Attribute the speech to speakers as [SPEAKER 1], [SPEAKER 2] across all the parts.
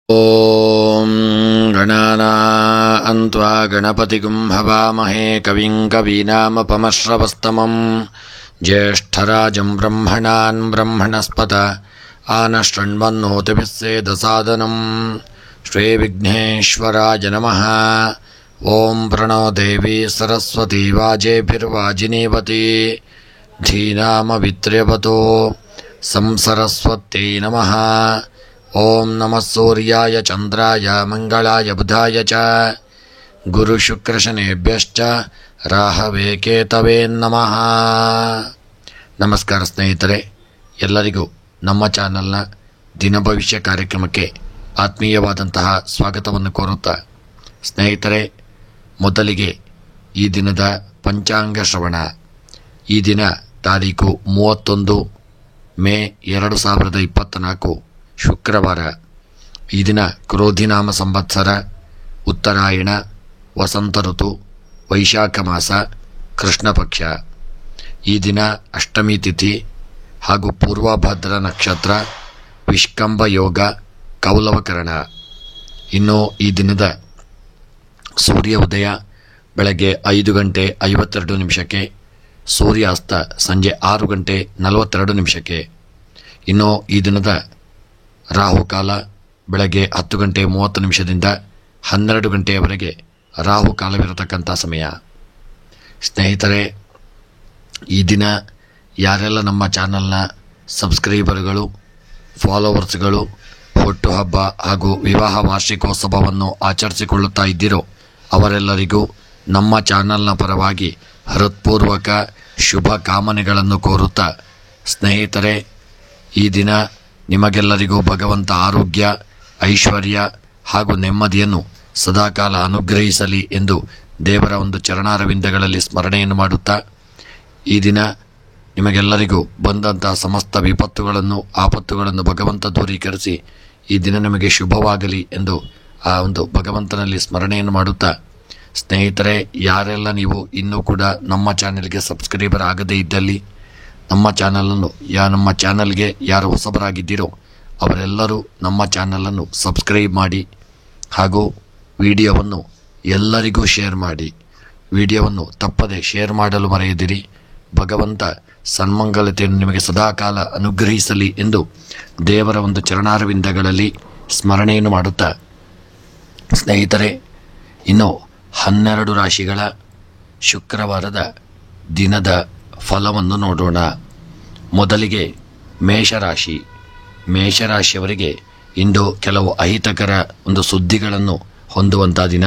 [SPEAKER 1] ಓಂ ಗಣಾನಾನ್ತ್ವಾ ಗಣಪತಿಗುಂ ಹವಾಮಹೇ ಕವಿಂ ಕವೀನಾಮಪಮಶ್ರವಸ್ತಮಂ ಜ್ಯೇಷ್ಠರಾಜಂ ಬ್ರಹ್ಮಣಾನ್ ಬ್ರಹ್ಮಣಸ್ಪತ ಆನಶೃಣ್ವನ್ನೋತಿಭಿः ಸೇದಸಾದನಂ ಶ್ರೀ ವಿಘ್ನೇಶ್ವರಾಯ ನಮಃ. ಓಂ ಪ್ರಣೋ ದೇವಿ ಸರಸ್ವತಿ ವಾಜೇಭಿರ್ವಾಜಿನೀವತಿ ಧೀನಾಮವಿತ್ರ್ಯವತೋ ಸಂಸರಸ್ವತ್ಯೈ ನಮಃ. ಓಂ ನಮಃ ಸೂರ್ಯಾಯ ಚಂದ್ರಾಯ ಮಂಗಳಾಯ ಬುಧಾಯ ಚ ಗುರುಶುಕ್ರಶನೇಭ್ಯಶ್ಚ ರಾಹವೇ ಕೇತವೇ ನಮಃ. ನಮಸ್ಕಾರ ಸ್ನೇಹಿತರೆ, ಎಲ್ಲರಿಗೂ ನಮ್ಮ ಚಾನಲ್ನ ದಿನ ಭವಿಷ್ಯ ಕಾರ್ಯಕ್ರಮಕ್ಕೆ ಆತ್ಮೀಯವಾದಂತಹ ಸ್ವಾಗತವನ್ನು ಕೋರುತ್ತಾ, ಸ್ನೇಹಿತರೆ, ಮೊದಲಿಗೆ ಈ ದಿನದ ಪಂಚಾಂಗ ಶ್ರವಣ. ಈ ದಿನ ತಾರೀಕು 31 ಮೇ 2024 ಶುಕ್ರವಾರ. ಈ ದಿನ ಕ್ರೋಧಿನಾಮ ಸಂವತ್ಸರ, ಉತ್ತರಾಯಣ, ವಸಂತ ಋತು, ವೈಶಾಖ ಮಾಸ, ಕೃಷ್ಣ ಪಕ್ಷ. ಈ ದಿನ ಅಷ್ಟಮಿ ತಿಥಿ ಹಾಗೂ ಪೂರ್ವಭದ್ರ ನಕ್ಷತ್ರ, ವಿಷ್ಕಂಭ ಯೋಗ, ಕೌಲವಕರಣ. ಇನ್ನು ಈ ದಿನದ ಸೂರ್ಯ ಉದಯ ಬೆಳಗ್ಗೆ 5 ಗಂಟೆ 52 ನಿಮಿಷಕ್ಕೆ, ಸೂರ್ಯಾಸ್ತ ಸಂಜೆ 6 ಗಂಟೆ 42 ನಿಮಿಷಕ್ಕೆ. ಇನ್ನು ಈ ದಿನದ ರಾಹುಕಾಲ ಬೆಳಗ್ಗೆ 10 ಗಂಟೆ 30 ನಿಮಿಷದಿಂದ 12 ಗಂಟೆಯವರೆಗೆ ರಾಹುಕಾಲವಿರತಕ್ಕಂಥ ಸಮಯ. ಸ್ನೇಹಿತರೆ, ಈ ದಿನ ಯಾರೆಲ್ಲ ನಮ್ಮ ಚಾನಲ್ನ ಸಬ್ಸ್ಕ್ರೈಬರ್ಗಳು, ಫಾಲೋವರ್ಸ್ಗಳು ಹುಟ್ಟುಹಬ್ಬ ಹಾಗೂ ವಿವಾಹ ವಾರ್ಷಿಕೋತ್ಸವವನ್ನು ಆಚರಿಸಿಕೊಳ್ಳುತ್ತಾ ಇದ್ದೀರೋ ಅವರೆಲ್ಲರಿಗೂ ನಮ್ಮ ಚಾನಲ್ನ ಪರವಾಗಿ ಹೃತ್ಪೂರ್ವಕ ಶುಭ ಕಾಮನೆಗಳನ್ನು ಕೋರುತ್ತಾ, ಸ್ನೇಹಿತರೆ, ಈ ದಿನ ನಿಮಗೆಲ್ಲರಿಗೂ ಭಗವಂತ ಆರೋಗ್ಯ, ಐಶ್ವರ್ಯ ಹಾಗೂ ನೆಮ್ಮದಿಯನ್ನು ಸದಾಕಾಲ ಅನುಗ್ರಹಿಸಲಿ ಎಂದು ದೇವರ ಒಂದು ಚರಣಾರವಿಂದಗಳಲ್ಲಿ ಸ್ಮರಣೆಯನ್ನು ಮಾಡುತ್ತಾ, ಈ ದಿನ ನಿಮಗೆಲ್ಲರಿಗೂ ಬಂದಂತಹ ಸಮಸ್ತ ವಿಪತ್ತುಗಳನ್ನು, ಆಪತ್ತುಗಳನ್ನು ಭಗವಂತ ದೂರೀಕರಿಸಿ ಈ ದಿನ ನಿಮಗೆ ಶುಭವಾಗಲಿ ಎಂದು ಆ ಒಂದು ಭಗವಂತನಲ್ಲಿ ಸ್ಮರಣೆಯನ್ನು ಮಾಡುತ್ತಾ, ಸ್ನೇಹಿತರೆ, ಯಾರೆಲ್ಲ ನೀವು ಇನ್ನೂ ಕೂಡ ನಮ್ಮ ಚಾನೆಲ್ಗೆ ಸಬ್ಸ್ಕ್ರೈಬರ್ ಆಗದೇ ಇದ್ದಲ್ಲಿ ನಮ್ಮ ಚಾನಲ್ಗೆ ಯಾರು ಹೊಸಬರಾಗಿದ್ದೀರೋ ಅವರೆಲ್ಲರೂ ನಮ್ಮ ಚಾನಲನ್ನು ಸಬ್ಸ್ಕ್ರೈಬ್ ಮಾಡಿ ಹಾಗೂ ವಿಡಿಯೋವನ್ನು ಎಲ್ಲರಿಗೂ ಶೇರ್ ಮಾಡಿ. ವಿಡಿಯೋವನ್ನು ತಪ್ಪದೆ ಶೇರ್ ಮಾಡಲು ಮರೆಯದಿರಿ. ಭಗವಂತ ಸನ್ಮಂಗಲತೆಯನ್ನು ನಿಮಗೆ ಸದಾಕಾಲ ಅನುಗ್ರಹಿಸಲಿ ಎಂದು ದೇವರ ಒಂದು ಚರಣಾರವಿಂದಗಳಲ್ಲಿ ಸ್ಮರಣೆಯನ್ನು ಮಾಡುತ್ತಾ, ಸ್ನೇಹಿತರೆ, ಇನ್ನು 12 ರಾಶಿಗಳ ಶುಕ್ರವಾರದ ದಿನದ ಫಲವನ್ನು ನೋಡೋಣ. ಮೊದಲಿಗೆ ಮೇಷರಾಶಿ. ಮೇಷರಾಶಿಯವರಿಗೆ ಇಂದು ಕೆಲವು ಅಹಿತಕರ ಒಂದು ಸುದ್ದಿಗಳನ್ನು ಹೊಂದುವಂಥ ದಿನ.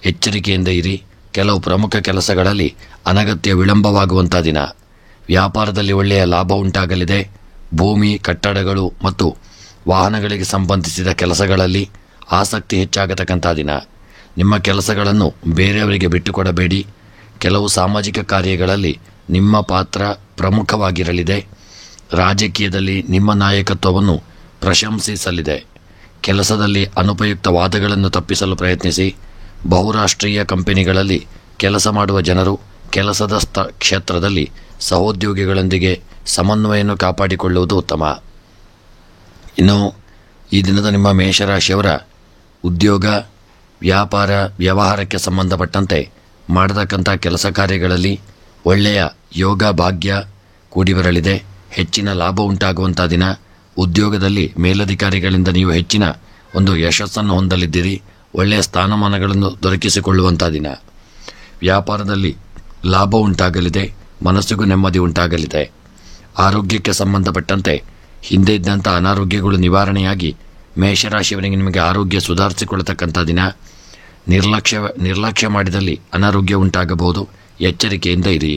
[SPEAKER 1] ಎಚ್ಚರಿಕೆಯಿಂದ ಇರಿ. ಕೆಲವು ಪ್ರಮುಖ ಕೆಲಸಗಳಲ್ಲಿ ಅನಗತ್ಯ ವಿಳಂಬವಾಗುವಂಥ ದಿನ. ವ್ಯಾಪಾರದಲ್ಲಿ ಒಳ್ಳೆಯ ಲಾಭ ಉಂಟಾಗಲಿದೆ. ಭೂಮಿ, ಕಟ್ಟಡಗಳು ಮತ್ತು ವಾಹನಗಳಿಗೆ ಸಂಬಂಧಿಸಿದ ಕೆಲಸಗಳಲ್ಲಿ ಆಸಕ್ತಿ ಹೆಚ್ಚಾಗತಕ್ಕಂಥ ದಿನ. ನಿಮ್ಮ ಕೆಲಸಗಳನ್ನು ಬೇರೆಯವರಿಗೆ ಬಿಟ್ಟುಕೊಡಬೇಡಿ. ಕೆಲವು ಸಾಮಾಜಿಕ ಕಾರ್ಯಗಳಲ್ಲಿ ನಿಮ್ಮ ಪಾತ್ರ ಪ್ರಮುಖವಾಗಿರಲಿದೆ. ರಾಜಕೀಯದಲ್ಲಿ ನಿಮ್ಮ ನಾಯಕತ್ವವನ್ನು ಪ್ರಶಂಸಿಸಲಿದೆ. ಕೆಲಸದಲ್ಲಿ ಅನುಪಯುಕ್ತ ವಾದಗಳನ್ನು ತಪ್ಪಿಸಲು ಪ್ರಯತ್ನಿಸಿ. ಬಹುರಾಷ್ಟ್ರೀಯ ಕಂಪನಿಗಳಲ್ಲಿ ಕೆಲಸ ಮಾಡುವ ಜನರು ಕೆಲಸದ ಕ್ಷೇತ್ರದಲ್ಲಿ ಸಹೋದ್ಯೋಗಿಗಳೊಂದಿಗೆ ಸಮನ್ವಯವನ್ನು ಕಾಪಾಡಿಕೊಳ್ಳುವುದು ಉತ್ತಮ. ಇನ್ನು ಈ ದಿನದ ನಿಮ್ಮ ಮೇಷರಾಶಿಯವರ ಉದ್ಯೋಗ, ವ್ಯಾಪಾರ, ವ್ಯವಹಾರಕ್ಕೆ ಸಂಬಂಧಪಟ್ಟಂತೆ ಮಾಡತಕ್ಕಂಥ ಕೆಲಸ ಕಾರ್ಯಗಳಲ್ಲಿ ಒಳ್ಳೆಯ ಯೋಗ ಭಾಗ್ಯ ಕೂಡಿ ಬರಲಿದೆ. ಹೆಚ್ಚಿನ ಲಾಭ ಉಂಟಾಗುವಂಥ ದಿನ. ಉದ್ಯೋಗದಲ್ಲಿ ಮೇಲಧಿಕಾರಿಗಳಿಂದ ನೀವು ಹೆಚ್ಚಿನ ಒಂದು ಯಶಸ್ಸನ್ನು ಹೊಂದಲಿದ್ದೀರಿ. ಒಳ್ಳೆಯ ಸ್ಥಾನಮಾನಗಳನ್ನು ದೊರಕಿಸಿಕೊಳ್ಳುವಂಥ ದಿನ. ವ್ಯಾಪಾರದಲ್ಲಿ ಲಾಭ ಉಂಟಾಗಲಿದೆ. ಮನಸ್ಸಿಗೂ ನೆಮ್ಮದಿ ಉಂಟಾಗಲಿದೆ. ಆರೋಗ್ಯಕ್ಕೆ ಸಂಬಂಧಪಟ್ಟಂತೆ ಹಿಂದೆ ಇದ್ದಂಥ ಅನಾರೋಗ್ಯಗಳು ನಿವಾರಣೆಯಾಗಿ ಮೇಷರಾಶಿಯವರಿಗೆ ನಿಮಗೆ ಆರೋಗ್ಯ ಸುಧಾರಿಸಿಕೊಳ್ಳತಕ್ಕಂಥ ದಿನ. ನಿರ್ಲಕ್ಷ್ಯ ಮಾಡಿದಲ್ಲಿ ಅನಾರೋಗ್ಯ ಉಂಟಾಗಬಹುದು. ಎಚ್ಚರಿಕೆಯಿಂದ ಇರಿ.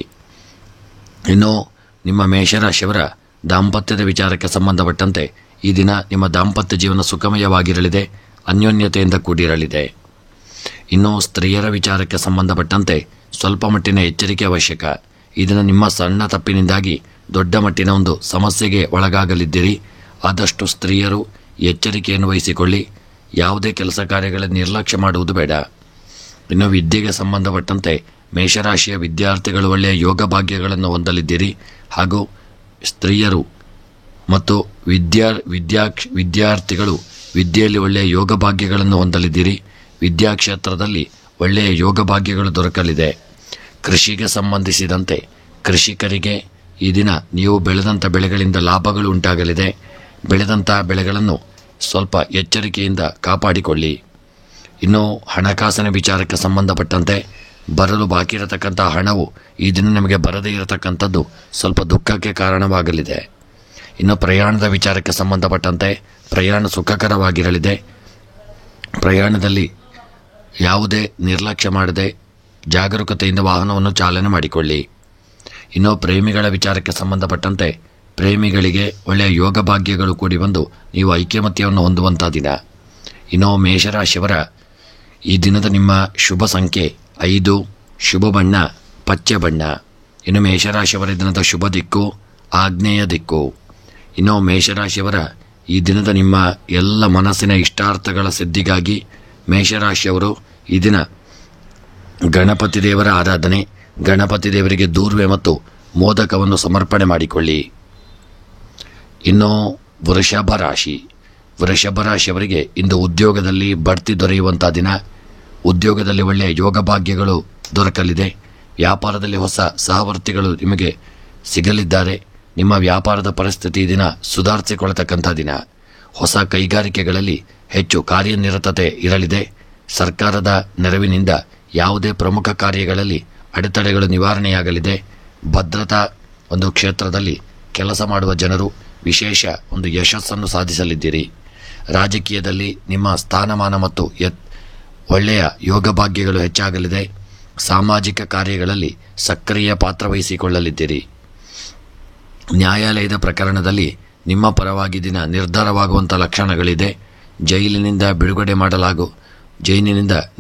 [SPEAKER 1] ಇನ್ನು ನಿಮ್ಮ ಮೇಷರಾಶಿಯವರ ದಾಂಪತ್ಯದ ವಿಚಾರಕ್ಕೆ ಸಂಬಂಧಪಟ್ಟಂತೆ ಈ ದಿನ ನಿಮ್ಮ ದಾಂಪತ್ಯ ಜೀವನ ಸುಖಮಯವಾಗಿರಲಿದೆ. ಅನ್ಯೋನ್ಯತೆಯಿಂದ ಕೂಡಿರಲಿದೆ. ಇನ್ನು ಸ್ತ್ರೀಯರ ವಿಚಾರಕ್ಕೆ ಸಂಬಂಧಪಟ್ಟಂತೆ ಸ್ವಲ್ಪ ಮಟ್ಟಿನ ಎಚ್ಚರಿಕೆ ಅವಶ್ಯಕ. ಈ ದಿನ ನಿಮ್ಮ ಸಣ್ಣ ತಪ್ಪಿನಿಂದಾಗಿ ದೊಡ್ಡ ಮಟ್ಟಿನ ಒಂದು ಸಮಸ್ಯೆಗೆ ಒಳಗಾಗಲಿದ್ದೀರಿ. ಆದಷ್ಟು ಸ್ತ್ರೀಯರು ಎಚ್ಚರಿಕೆಯನ್ನು ವಹಿಸಿಕೊಳ್ಳಿ. ಯಾವುದೇ ಕೆಲಸ ಕಾರ್ಯಗಳನ್ನು ನಿರ್ಲಕ್ಷ್ಯ ಮಾಡುವುದು ಬೇಡ. ಇನ್ನು ವಿದ್ಯೆಗೆ ಸಂಬಂಧಪಟ್ಟಂತೆ ಮೇಷರಾಶಿಯ ವಿದ್ಯಾರ್ಥಿಗಳು ಒಳ್ಳೆಯ ಯೋಗ ಭಾಗ್ಯಗಳನ್ನು ಹೊಂದಲಿದ್ದೀರಿ. ಹಾಗೂ ಸ್ತ್ರೀಯರು ಮತ್ತು ವಿದ್ಯಾರ್ಥಿಗಳು ವಿದ್ಯೆಯಲ್ಲಿ ಒಳ್ಳೆಯ ಯೋಗ ಭಾಗ್ಯಗಳನ್ನು ಹೊಂದಲಿದ್ದೀರಿ. ವಿದ್ಯಾಕ್ಷೇತ್ರದಲ್ಲಿ ಒಳ್ಳೆಯ ಯೋಗ ಭಾಗ್ಯಗಳು ದೊರಕಲಿದೆ. ಕೃಷಿಗೆ ಸಂಬಂಧಿಸಿದಂತೆ ಕೃಷಿಕರಿಗೆ ಈ ದಿನ ನೀವು ಬೆಳೆದಂಥ ಬೆಳೆಗಳಿಂದ ಲಾಭಗಳು ಉಂಟಾಗಲಿದೆ. ಬೆಳೆದಂಥ ಬೆಳೆಗಳನ್ನು ಸ್ವಲ್ಪ ಎಚ್ಚರಿಕೆಯಿಂದ ಕಾಪಾಡಿಕೊಳ್ಳಿ. ಇನ್ನು ಹಣಕಾಸಿನ ವಿಚಾರಕ್ಕೆ ಸಂಬಂಧಪಟ್ಟಂತೆ ಬರಲು ಬಾಕಿ ಇರತಕ್ಕಂಥ ಹಣವು ಈ ದಿನ ನಿಮಗೆ ಬರದೇ ಇರತಕ್ಕಂಥದ್ದು ಸ್ವಲ್ಪ ದುಃಖಕ್ಕೆ ಕಾರಣವಾಗಲಿದೆ. ಇನ್ನು ಪ್ರಯಾಣದ ವಿಚಾರಕ್ಕೆ ಸಂಬಂಧಪಟ್ಟಂತೆ ಪ್ರಯಾಣ ಸುಖಕರವಾಗಿರಲಿದೆ. ಪ್ರಯಾಣದಲ್ಲಿ ಯಾವುದೇ ನಿರ್ಲಕ್ಷ್ಯ ಮಾಡದೆ ಜಾಗರೂಕತೆಯಿಂದ ವಾಹನವನ್ನು ಚಾಲನೆ ಮಾಡಿಕೊಳ್ಳಿ. ಇನ್ನು ಪ್ರೇಮಿಗಳ ವಿಚಾರಕ್ಕೆ ಸಂಬಂಧಪಟ್ಟಂತೆ ಪ್ರೇಮಿಗಳಿಗೆ ಒಳ್ಳೆಯ ಯೋಗ ಭಾಗ್ಯಗಳು ಕೂಡಿ ಬಂದು ನೀವು ಐಕ್ಯಮತ್ಯವನ್ನು ಹೊಂದುವಂಥ ದಿನ. ಇನ್ನು ಮೇಷರಾಶಿಯವರ ಈ ದಿನದ ನಿಮ್ಮ ಶುಭ ಸಂಖ್ಯೆ 5, ಶುಭ ಬಣ್ಣ ಪಚ್ಚೆ ಬಣ್ಣ. ಇನ್ನು ಮೇಷರಾಶಿಯವರ ದಿನದ ಶುಭ ದಿಕ್ಕು ಆಗ್ನೇಯ ದಿಕ್ಕು. ಇನ್ನು ಮೇಷರಾಶಿಯವರ ಈ ದಿನದ ನಿಮ್ಮ ಎಲ್ಲ ಮನಸ್ಸಿನ ಇಷ್ಟಾರ್ಥಗಳ ಸಿದ್ಧಿಗಾಗಿ ಮೇಷರಾಶಿಯವರು ಈ ದಿನ ಗಣಪತಿ ದೇವರ ಆರಾಧನೆ, ಗಣಪತಿ ದೇವರಿಗೆ ದೂರ್ವೆ ಮತ್ತು ಮೋದಕವನ್ನು ಸಮರ್ಪಣೆ ಮಾಡಿಕೊಳ್ಳಿ. ಇನ್ನು ವೃಷಭ ರಾಶಿಯವರಿಗೆ ಇಂದು ಉದ್ಯೋಗದಲ್ಲಿ ಬಡ್ತಿ ದೊರೆಯುವಂಥ ದಿನ. ಉದ್ಯೋಗದಲ್ಲಿ ಒಳ್ಳೆಯ ಯೋಗ ಭಾಗ್ಯಗಳು ದೊರಕಲಿದೆ. ವ್ಯಾಪಾರದಲ್ಲಿ ಹೊಸ ಸಹವರ್ತಿಗಳು ನಿಮಗೆ ಸಿಗಲಿದ್ದಾರೆ. ನಿಮ್ಮ ವ್ಯಾಪಾರದ ಪರಿಸ್ಥಿತಿ ದಿನ ಸುಧಾರಿಸಿಕೊಳ್ಳತಕ್ಕಂಥ ದಿನ. ಹೊಸ ಕೈಗಾರಿಕೆಗಳಲ್ಲಿ ಹೆಚ್ಚು ಕಾರ್ಯನಿರತತೆ ಇರಲಿದೆ. ಸರ್ಕಾರದ ನೆರವಿನಿಂದ ಯಾವುದೇ ಪ್ರಮುಖ ಕಾರ್ಯಗಳಲ್ಲಿ ಅಡೆತಡೆಗಳು ನಿವಾರಣೆಯಾಗಲಿದೆ. ಭದ್ರತಾ ಒಂದು ಕ್ಷೇತ್ರದಲ್ಲಿ ಕೆಲಸ ಮಾಡುವ ಜನರು ವಿಶೇಷ ಒಂದು ಯಶಸ್ಸನ್ನು ಸಾಧಿಸಲಿದ್ದೀರಿ. ರಾಜಕೀಯದಲ್ಲಿ ನಿಮ್ಮ ಸ್ಥಾನಮಾನ ಮತ್ತು ಒಳ್ಳೆಯ ಯೋಗ ಭಾಗ್ಯಗಳು ಹೆಚ್ಚಾಗಲಿದೆ. ಸಾಮಾಜಿಕ ಕಾರ್ಯಗಳಲ್ಲಿ ಸಕ್ರಿಯ ಪಾತ್ರ ವಹಿಸಿಕೊಳ್ಳಲಿದ್ದೀರಿ. ನ್ಯಾಯಾಲಯದ ಪ್ರಕರಣದಲ್ಲಿ ನಿಮ್ಮ ಪರವಾಗಿ ದಿನ ನಿರ್ಧಾರವಾಗುವಂಥ ಲಕ್ಷಣಗಳಿದೆ. ಜೈಲಿನಿಂದ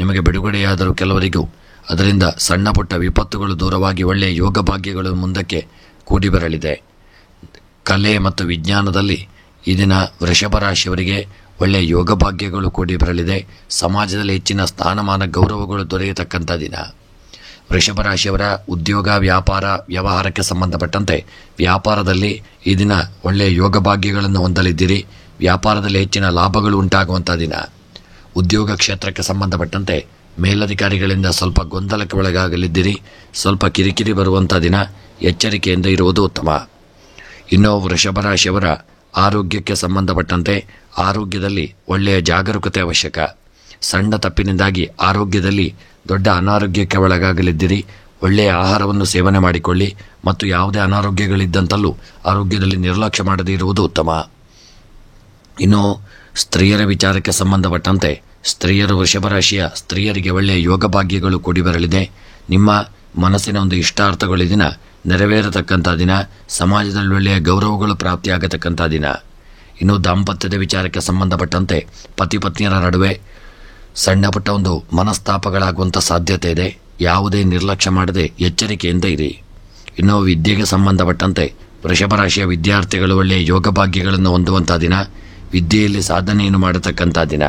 [SPEAKER 1] ನಿಮಗೆ ಬಿಡುಗಡೆಯಾದರೂ ಕೆಲವರಿಗೂ ಅದರಿಂದ ಸಣ್ಣ ಪುಟ್ಟ ವಿಪತ್ತುಗಳು ದೂರವಾಗಿ ಒಳ್ಳೆಯ ಯೋಗ ಭಾಗ್ಯಗಳು ಮುಂದಕ್ಕೆ ಕೂಡಿ ಬರಲಿದೆ. ಕಲೆ ಮತ್ತು ವಿಜ್ಞಾನದಲ್ಲಿ ಈ ದಿನ ವೃಷಭ ರಾಶಿಯವರಿಗೆ ಒಳ್ಳೆಯ ಯೋಗ ಭಾಗ್ಯಗಳು ಕೂಡಿ ಬರಲಿದೆ. ಸಮಾಜದಲ್ಲಿ ಹೆಚ್ಚಿನ ಸ್ಥಾನಮಾನ ಗೌರವಗಳು ದೊರೆಯತಕ್ಕಂಥ ದಿನ. ವೃಷಭ ರಾಶಿಯವರ ಉದ್ಯೋಗ ವ್ಯಾಪಾರ ವ್ಯವಹಾರಕ್ಕೆ ಸಂಬಂಧಪಟ್ಟಂತೆ ವ್ಯಾಪಾರದಲ್ಲಿ ಈ ದಿನ ಒಳ್ಳೆಯ ಯೋಗ ಭಾಗ್ಯಗಳನ್ನು ಹೊಂದಲಿದ್ದೀರಿ. ವ್ಯಾಪಾರದಲ್ಲಿ ಹೆಚ್ಚಿನ ಲಾಭಗಳು ಉಂಟಾಗುವಂಥ ದಿನ. ಉದ್ಯೋಗ ಕ್ಷೇತ್ರಕ್ಕೆ ಸಂಬಂಧಪಟ್ಟಂತೆ ಮೇಲಧಿಕಾರಿಗಳಿಂದ ಸ್ವಲ್ಪ ಗೊಂದಲಕ್ಕೆ ಒಳಗಾಗಲಿದ್ದೀರಿ. ಸ್ವಲ್ಪ ಕಿರಿಕಿರಿ ಬರುವಂಥ ದಿನ. ಎಚ್ಚರಿಕೆಯಿಂದ ಇರುವುದು ಉತ್ತಮ. ಇನ್ನು ವೃಷಭ ರಾಶಿಯವರ ಆರೋಗ್ಯಕ್ಕೆ ಸಂಬಂಧಪಟ್ಟಂತೆ ಆರೋಗ್ಯದಲ್ಲಿ ಒಳ್ಳೆಯ ಜಾಗರೂಕತೆ ಅವಶ್ಯಕ. ಸಣ್ಣ ತಪ್ಪಿನಿಂದಾಗಿ ಆರೋಗ್ಯದಲ್ಲಿ ದೊಡ್ಡ ಅನಾರೋಗ್ಯಕ್ಕೆ ಒಳಗಾಗಲಿದ್ದೀರಿ. ಒಳ್ಳೆಯ ಆಹಾರವನ್ನು ಸೇವನೆ ಮಾಡಿಕೊಳ್ಳಿ ಮತ್ತು ಯಾವುದೇ ಅನಾರೋಗ್ಯಗಳಿದ್ದಂತಲೂ ಆರೋಗ್ಯದಲ್ಲಿ ನಿರ್ಲಕ್ಷ್ಯ ಮಾಡದೇ ಇರುವುದು ಉತ್ತಮ. ಇನ್ನು ಸ್ತ್ರೀಯರ ವಿಚಾರಕ್ಕೆ ಸಂಬಂಧಪಟ್ಟಂತೆ ವೃಷಭ ರಾಶಿಯ ಸ್ತ್ರೀಯರಿಗೆ ಒಳ್ಳೆಯ ಯೋಗ ಭಾಗ್ಯಗಳು ಕೂಡಿ ಬರಲಿದೆ. ನಿಮ್ಮ ಮನಸ್ಸಿನ ಒಂದು ಇಷ್ಟಾರ್ಥಗಳು ದಿನ ನೆರವೇರತಕ್ಕಂಥ ದಿನ. ಸಮಾಜದಲ್ಲಿ ಒಳ್ಳೆಯ ಗೌರವಗಳು ಪ್ರಾಪ್ತಿಯಾಗತಕ್ಕಂಥ ದಿನ. ಇನ್ನು ದಾಂಪತ್ಯದ ವಿಚಾರಕ್ಕೆ ಸಂಬಂಧಪಟ್ಟಂತೆ ಪತಿ ಪತ್ನಿಯರ ನಡುವೆ ಸಣ್ಣ ಪುಟ್ಟ ಒಂದು ಮನಸ್ತಾಪಗಳಾಗುವಂಥ ಸಾಧ್ಯತೆ ಇದೆ. ಯಾವುದೇ ನಿರ್ಲಕ್ಷ್ಯ ಮಾಡದೆ ಎಚ್ಚರಿಕೆಯಿಂದ ಇರಿ. ಇನ್ನು ವಿದ್ಯೆಗೆ ಸಂಬಂಧಪಟ್ಟಂತೆ ವೃಷಭ ರಾಶಿಯ ವಿದ್ಯಾರ್ಥಿಗಳು ಒಳ್ಳೆಯ ಯೋಗ ಭಾಗ್ಯಗಳನ್ನು ಹೊಂದುವಂಥ ದಿನ. ವಿದ್ಯೆಯಲ್ಲಿ ಸಾಧನೆಯನ್ನು ಮಾಡತಕ್ಕಂಥ ದಿನ.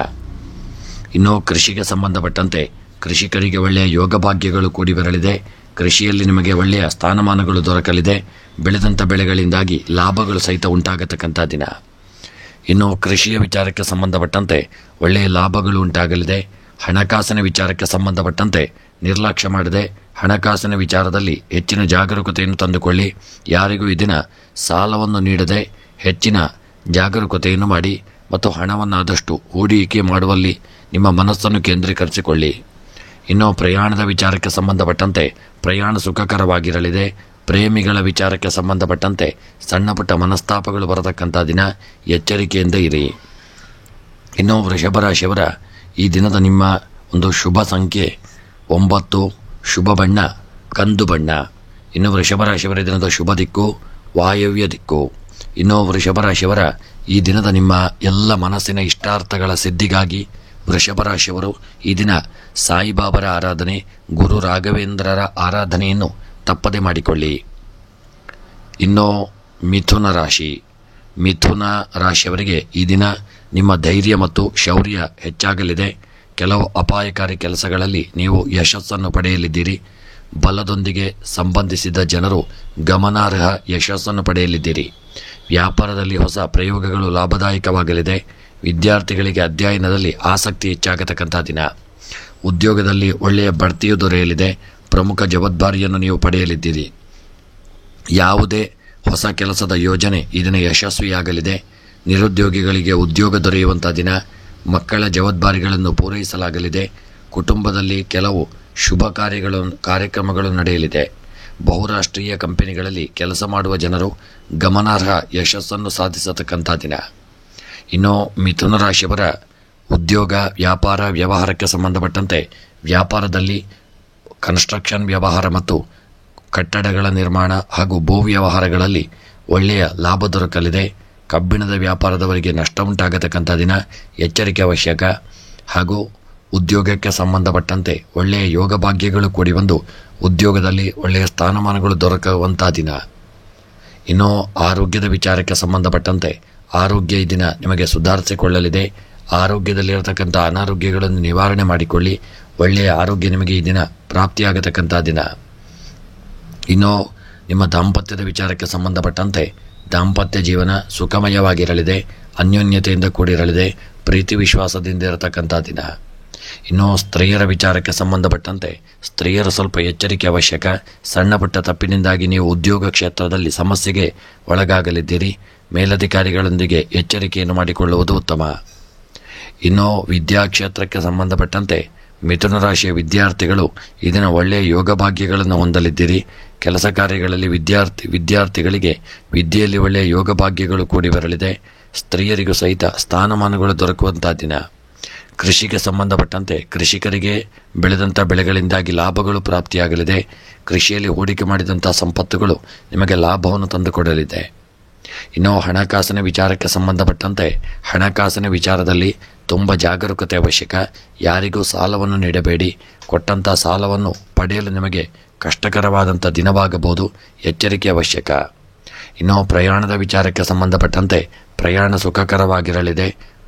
[SPEAKER 1] ಇನ್ನು ಕೃಷಿಗೆ ಸಂಬಂಧಪಟ್ಟಂತೆ ಕೃಷಿಕರಿಗೆ ಒಳ್ಳೆಯ ಯೋಗ ಭಾಗ್ಯಗಳು ಕೂಡಿ ಬರಲಿದೆ. ಕೃಷಿಯಲ್ಲಿ ನಿಮಗೆ ಒಳ್ಳೆಯ ಸ್ಥಾನಮಾನಗಳು ದೊರಕಲಿದೆ. ಬೆಳೆದಂಥ ಬೆಳೆಗಳಿಂದಾಗಿ ಲಾಭಗಳು ಸಹಿತ ಉಂಟಾಗತಕ್ಕಂಥ ದಿನ. ಇನ್ನು ಕೃಷಿಯ ವಿಚಾರಕ್ಕೆ ಸಂಬಂಧಪಟ್ಟಂತೆ ಒಳ್ಳೆಯ ಲಾಭಗಳು ಉಂಟಾಗಲಿದೆ. ಹಣಕಾಸಿನ ವಿಚಾರಕ್ಕೆ ಸಂಬಂಧಪಟ್ಟಂತೆ ನಿರ್ಲಕ್ಷ್ಯ ಮಾಡದೆ ಹಣಕಾಸಿನ ವಿಚಾರದಲ್ಲಿ ಹೆಚ್ಚಿನ ಜಾಗರೂಕತೆಯನ್ನು ತಂದುಕೊಳ್ಳಿ. ಯಾರಿಗೂ ಈ ದಿನ ಸಾಲವನ್ನು ನೀಡದೆ ಹೆಚ್ಚಿನ ಜಾಗರೂಕತೆಯನ್ನು ಮಾಡಿ ಮತ್ತು ಹಣವನ್ನು ಆದಷ್ಟು ಹೂಡಿಕೆ ಮಾಡುವಲ್ಲಿ ನಿಮ್ಮ ಮನಸ್ಸನ್ನು ಕೇಂದ್ರೀಕರಿಸಿಕೊಳ್ಳಿ. ಇನ್ನು ಪ್ರಯಾಣದ ವಿಚಾರಕ್ಕೆ ಸಂಬಂಧಪಟ್ಟಂತೆ ಪ್ರಯಾಣ ಸುಖಕರವಾಗಿರಲಿದೆ. ಪ್ರೇಮಿಗಳ ವಿಚಾರಕ್ಕೆ ಸಂಬಂಧಪಟ್ಟಂತೆ ಸಣ್ಣ ಪುಟ್ಟ ಮನಸ್ತಾಪಗಳು ಬರತಕ್ಕಂಥ ದಿನ. ಎಚ್ಚರಿಕೆಯಿಂದ ಇರಿ. ಇನ್ನು ವೃಷಭ ರಾಶಿಯವರ ಈ ದಿನದ ನಿಮ್ಮ ಒಂದು ಶುಭ ಸಂಖ್ಯೆ 9, ಶುಭ ಬಣ್ಣ ಕಂದು ಬಣ್ಣ. ಇನ್ನು ವೃಷಭ ರಾಶಿಯವರ ದಿನದ ಶುಭ ದಿಕ್ಕು ವಾಯವ್ಯ ದಿಕ್ಕು. ಇನ್ನು ವೃಷಭ ರಾಶಿಯವರ ಈ ದಿನದ ನಿಮ್ಮ ಎಲ್ಲ ಮನಸ್ಸಿನ ಇಷ್ಟಾರ್ಥಗಳ ಸಿದ್ಧಿಗಾಗಿ ವೃಷಭ ರಾಶಿಯವರು ಈ ದಿನ ಸಾಯಿಬಾಬರ ಆರಾಧನೆ, ಗುರು ರಾಘವೇಂದ್ರರ ಆರಾಧನೆಯನ್ನು ತಪ್ಪದೆ ಮಾಡಿಕೊಳ್ಳಿ. ಇನ್ನು ಮಿಥುನ ರಾಶಿಯವರಿಗೆ ಈ ದಿನ ನಿಮ್ಮ ಧೈರ್ಯ ಮತ್ತು ಶೌರ್ಯ ಹೆಚ್ಚಾಗಲಿದೆ. ಕೆಲವು ಅಪಾಯಕಾರಿ ಕೆಲಸಗಳಲ್ಲಿ ನೀವು ಯಶಸ್ಸನ್ನು ಪಡೆಯಲಿದ್ದೀರಿ. ಬಲದೊಂದಿಗೆ ಸಂಬಂಧಿಸಿದ ಜನರು ಗಮನಾರ್ಹ ಯಶಸ್ಸನ್ನು ಪಡೆಯಲಿದ್ದೀರಿ. ವ್ಯಾಪಾರದಲ್ಲಿ ಹೊಸ ಪ್ರಯೋಗಗಳು ಲಾಭದಾಯಕವಾಗಲಿದೆ. ವಿದ್ಯಾರ್ಥಿಗಳಿಗೆ ಅಧ್ಯಯನದಲ್ಲಿ ಆಸಕ್ತಿ ಹೆಚ್ಚಾಗತಕ್ಕಂಥ ದಿನ. ಉದ್ಯೋಗದಲ್ಲಿ ಒಳ್ಳೆಯ ಬಡ್ತಿಯು ದೊರೆಯಲಿದೆ. ಪ್ರಮುಖ ಜವಾಬ್ದಾರಿಯನ್ನು ನೀವು ಪಡೆಯಲಿದ್ದೀರಿ. ಯಾವುದೇ ಹೊಸ ಕೆಲಸದ ಯೋಜನೆ ಈ ದಿನ ಯಶಸ್ವಿಯಾಗಲಿದೆ. ನಿರುದ್ಯೋಗಿಗಳಿಗೆ ಉದ್ಯೋಗ ದೊರೆಯುವಂಥ ದಿನ. ಮಕ್ಕಳ ಜವಾಬ್ದಾರಿಗಳನ್ನು ಪೂರೈಸಲಾಗಲಿದೆ. ಕುಟುಂಬದಲ್ಲಿ ಕೆಲವು ಶುಭ ಕಾರ್ಯಕ್ರಮಗಳು ನಡೆಯಲಿದೆ. ಬಹುರಾಷ್ಟ್ರೀಯ ಕಂಪನಿಗಳಲ್ಲಿ ಕೆಲಸ ಮಾಡುವ ಜನರು ಗಮನಾರ್ಹ ಯಶಸ್ಸನ್ನು ಸಾಧಿಸತಕ್ಕಂಥ ದಿನ. ಇನ್ನು ಮಿಥುನ ರಾಶಿಯವರ ಉದ್ಯೋಗ, ವ್ಯಾಪಾರ, ವ್ಯವಹಾರಕ್ಕೆ ಸಂಬಂಧಪಟ್ಟಂತೆ ವ್ಯಾಪಾರದಲ್ಲಿ ಕನ್ಸ್ಟ್ರಕ್ಷನ್ ವ್ಯವಹಾರ ಮತ್ತು ಕಟ್ಟಡಗಳ ನಿರ್ಮಾಣ ಹಾಗೂ ಭೂ ವ್ಯವಹಾರಗಳಲ್ಲಿ ಒಳ್ಳೆಯ ಲಾಭ ದೊರಕಲಿದೆ. ಕಬ್ಬಿಣದ ವ್ಯಾಪಾರದವರಿಗೆ ನಷ್ಟ ಉಂಟಾಗತಕ್ಕಂಥ ದಿನ, ಎಚ್ಚರಿಕೆ ಅವಶ್ಯಕ. ಹಾಗೂ ಉದ್ಯೋಗಕ್ಕೆ ಸಂಬಂಧಪಟ್ಟಂತೆ ಒಳ್ಳೆಯ ಯೋಗ ಭಾಗ್ಯಗಳು ಕೂಡಿ ಬಂದು ಉದ್ಯೋಗದಲ್ಲಿ ಒಳ್ಳೆಯ ಸ್ಥಾನಮಾನಗಳು ದೊರಕುವಂಥ ದಿನ. ಇನ್ನು ಆರೋಗ್ಯದ ವಿಚಾರಕ್ಕೆ ಸಂಬಂಧಪಟ್ಟಂತೆ ಆರೋಗ್ಯ ಈ ದಿನ ನಿಮಗೆ ಸುಧಾರಿಸಿಕೊಳ್ಳಲಿದೆ. ಆರೋಗ್ಯದಲ್ಲಿರತಕ್ಕಂಥ ಅನಾರೋಗ್ಯಗಳನ್ನು ನಿವಾರಣೆ ಮಾಡಿಕೊಳ್ಳಿ. ಒಳ್ಳೆಯ ಆರೋಗ್ಯ ನಿಮಗೆ ಈ ದಿನ ಪ್ರಾಪ್ತಿಯಾಗತಕ್ಕಂಥ ದಿನ. ಇನ್ನು ನಿಮ್ಮ ದಾಂಪತ್ಯದ ವಿಚಾರಕ್ಕೆ ಸಂಬಂಧಪಟ್ಟಂತೆ ದಾಂಪತ್ಯ ಜೀವನ ಸುಖಮಯವಾಗಿರಲಿದೆ. ಅನ್ಯೋನ್ಯತೆಯಿಂದ ಕೂಡಿರಲಿದೆ. ಪ್ರೀತಿ ವಿಶ್ವಾಸದಿಂದ ಇರತಕ್ಕಂಥ ದಿನ. ಇನ್ನು ಸ್ತ್ರೀಯರ ವಿಚಾರಕ್ಕೆ ಸಂಬಂಧಪಟ್ಟಂತೆ ಸ್ತ್ರೀಯರು ಸ್ವಲ್ಪ ಎಚ್ಚರಿಕೆ ಅವಶ್ಯಕ. ಸಣ್ಣ ಪುಟ್ಟ ತಪ್ಪಿನಿಂದಾಗಿ ನೀವು ಉದ್ಯೋಗ ಕ್ಷೇತ್ರದಲ್ಲಿ ಸಮಸ್ಯೆಗೆ ಒಳಗಾಗಲಿದ್ದೀರಿ. ಮೇಲಧಿಕಾರಿಗಳೊಂದಿಗೆ ಎಚ್ಚರಿಕೆಯನ್ನು ಮಾಡಿಕೊಳ್ಳುವುದು ಉತ್ತಮ. ಇನ್ನು ವಿದ್ಯಾಕ್ಷೇತ್ರಕ್ಕೆ ಸಂಬಂಧಪಟ್ಟಂತೆ ಮಿಥುನ ರಾಶಿಯ ವಿದ್ಯಾರ್ಥಿಗಳು ಇದನ್ನ ಒಳ್ಳೆಯ ಯೋಗ ಭಾಗ್ಯಗಳನ್ನು ಹೊಂದಲಿದ್ದೀರಿ. ಕೆಲಸ ಕಾರ್ಯಗಳಲ್ಲಿ ವಿದ್ಯಾರ್ಥಿಗಳಿಗೆ ವಿದ್ಯೆಯಲ್ಲಿ ಒಳ್ಳೆಯ ಯೋಗ ಭಾಗ್ಯಗಳು ಕೂಡಿ ಬರಲಿದೆ. ಸ್ತ್ರೀಯರಿಗೂ ಸಹಿತ ಸ್ಥಾನಮಾನಗಳು ದೊರಕುವಂಥ ದಿನ. ಕೃಷಿಗೆ ಸಂಬಂಧಪಟ್ಟಂತೆ ಕೃಷಿಕರಿಗೆ ಬೆಳೆದಂಥ ಬೆಳೆಗಳಿಂದಾಗಿ ಲಾಭಗಳು ಪ್ರಾಪ್ತಿಯಾಗಲಿದೆ. ಕೃಷಿಯಲ್ಲಿ ಹೂಡಿಕೆ ಮಾಡಿದಂಥ ಸಂಪತ್ತುಗಳು ನಿಮಗೆ ಲಾಭವನ್ನು ತಂದುಕೊಡಲಿದೆ. ಇನ್ನು ಹಣಕಾಸಿನ ವಿಚಾರಕ್ಕೆ ಸಂಬಂಧಪಟ್ಟಂತೆ ಹಣಕಾಸಿನ ವಿಚಾರದಲ್ಲಿ ತುಂಬ ಜಾಗರೂಕತೆ ಅವಶ್ಯಕ. ಯಾರಿಗೂ ಸಾಲವನ್ನು ನೀಡಬೇಡಿ. ಕೊಟ್ಟಂಥ ಸಾಲವನ್ನು ಪಡೆಯಲು ನಿಮಗೆ ಕಷ್ಟಕರವಾದಂಥ ದಿನವಾಗಬಹುದು. ಎಚ್ಚರಿಕೆ ಅವಶ್ಯಕ. ಇನ್ನು ಪ್ರಯಾಣದ ವಿಚಾರಕ್ಕೆ ಸಂಬಂಧಪಟ್ಟಂತೆ ಪ್ರಯಾಣ ಸುಖಕರವಾಗಿರಲಿದೆ.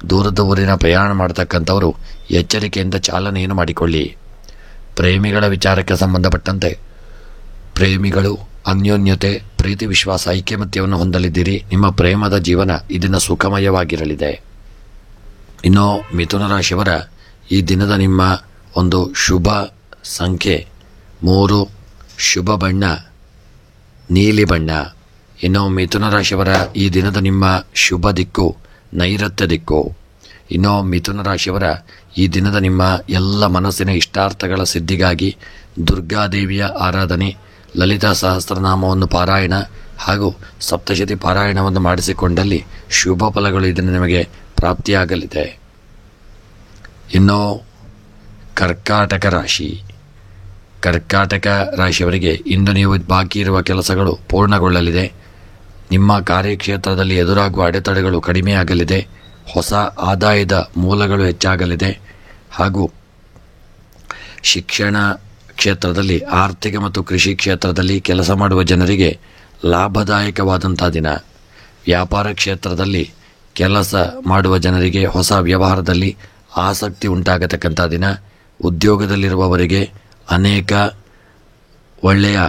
[SPEAKER 1] ದೂರದ ಊರಿನ ಪ್ರಯಾಣ ಮಾಡತಕ್ಕಂಥವರು ಎಚ್ಚರಿಕೆಯಿಂದ ಚಾಲನೆಯನ್ನು ಮಾಡಿಕೊಳ್ಳಿ. ಪ್ರೇಮಿಗಳ ವಿಚಾರಕ್ಕೆ ಸಂಬಂಧಪಟ್ಟಂತೆ ಪ್ರೇಮಿಗಳು ಅನ್ಯೋನ್ಯತೆ, ಪ್ರೀತಿ ವಿಶ್ವಾಸ, ಐಕ್ಯಮತ್ಯವನ್ನು ಹೊಂದಲಿದ್ದೀರಿ. ನಿಮ್ಮ ಪ್ರೇಮದ ಜೀವನ ಇದನ್ನು ಸುಖಮಯವಾಗಿರಲಿದೆ. ಇನ್ನು ಮಿಥುನ ರಾಶಿಯವರ ಈ ದಿನದ ನಿಮ್ಮ ಒಂದು ಶುಭ ಸಂಖ್ಯೆ 3, ಶುಭ ಬಣ್ಣ ನೀಲಿ ಬಣ್ಣ. ಇನ್ನು ಮಿಥುನ ರಾಶಿಯವರ ಈ ದಿನದ ನಿಮ್ಮ ಶುಭ ದಿಕ್ಕು ನೈಋತ್ಯ ದಿಕ್ಕು. ಇನ್ನು ಮಿಥುನ ರಾಶಿಯವರ ಈ ದಿನದ ನಿಮ್ಮ ಎಲ್ಲ ಮನಸ್ಸಿನ ಇಷ್ಟಾರ್ಥಗಳ ಸಿದ್ಧಿಗಾಗಿ ದುರ್ಗಾದೇವಿಯ ಆರಾಧನೆ, ಲಲಿತಾ ಸಹಸ್ರನಾಮವನ್ನು ಪಾರಾಯಣ ಹಾಗೂ ಸಪ್ತಶತಿ ಪಾರಾಯಣವನ್ನು ಮಾಡಿಸಿಕೊಂಡಲ್ಲಿ ಶುಭ ಫಲಗಳು ಇದನ್ನು ನಿಮಗೆ ಪ್ರಾಪ್ತಿಯಾಗಲಿದೆ. ಇನ್ನು ಕರ್ಕಾಟಕ ರಾಶಿ. ಕರ್ಕಾಟಕ ರಾಶಿಯವರಿಗೆ ಇಂದು ನೀವು ಬಾಕಿ ಇರುವ ಕೆಲಸಗಳು ಪೂರ್ಣಗೊಳ್ಳಲಿದೆ. ನಿಮ್ಮ ಕಾರ್ಯಕ್ಷೇತ್ರದಲ್ಲಿ ಎದುರಾಗುವ ಅಡೆತಡೆಗಳು ಕಡಿಮೆಯಾಗಲಿದೆ. ಹೊಸ ಆದಾಯದ ಮೂಲಗಳು ಹೆಚ್ಚಾಗಲಿದೆ. ಹಾಗೂ ಶಿಕ್ಷಣ ಕ್ಷೇತ್ರದಲ್ಲಿ, ಆರ್ಥಿಕ ಮತ್ತು ಕೃಷಿ ಕ್ಷೇತ್ರದಲ್ಲಿ ಕೆಲಸ ಮಾಡುವ ಜನರಿಗೆ ಲಾಭದಾಯಕವಾದಂಥ ದಿನ. ವ್ಯಾಪಾರ ಕ್ಷೇತ್ರದಲ್ಲಿ ಕೆಲಸ ಮಾಡುವ ಜನರಿಗೆ ಹೊಸ ವ್ಯವಹಾರದಲ್ಲಿ ಆಸಕ್ತಿ ಉಂಟಾಗತಕ್ಕಂಥ ದಿನ. ಉದ್ಯೋಗದಲ್ಲಿರುವವರಿಗೆ ಅನೇಕ ಒಳ್ಳೆಯ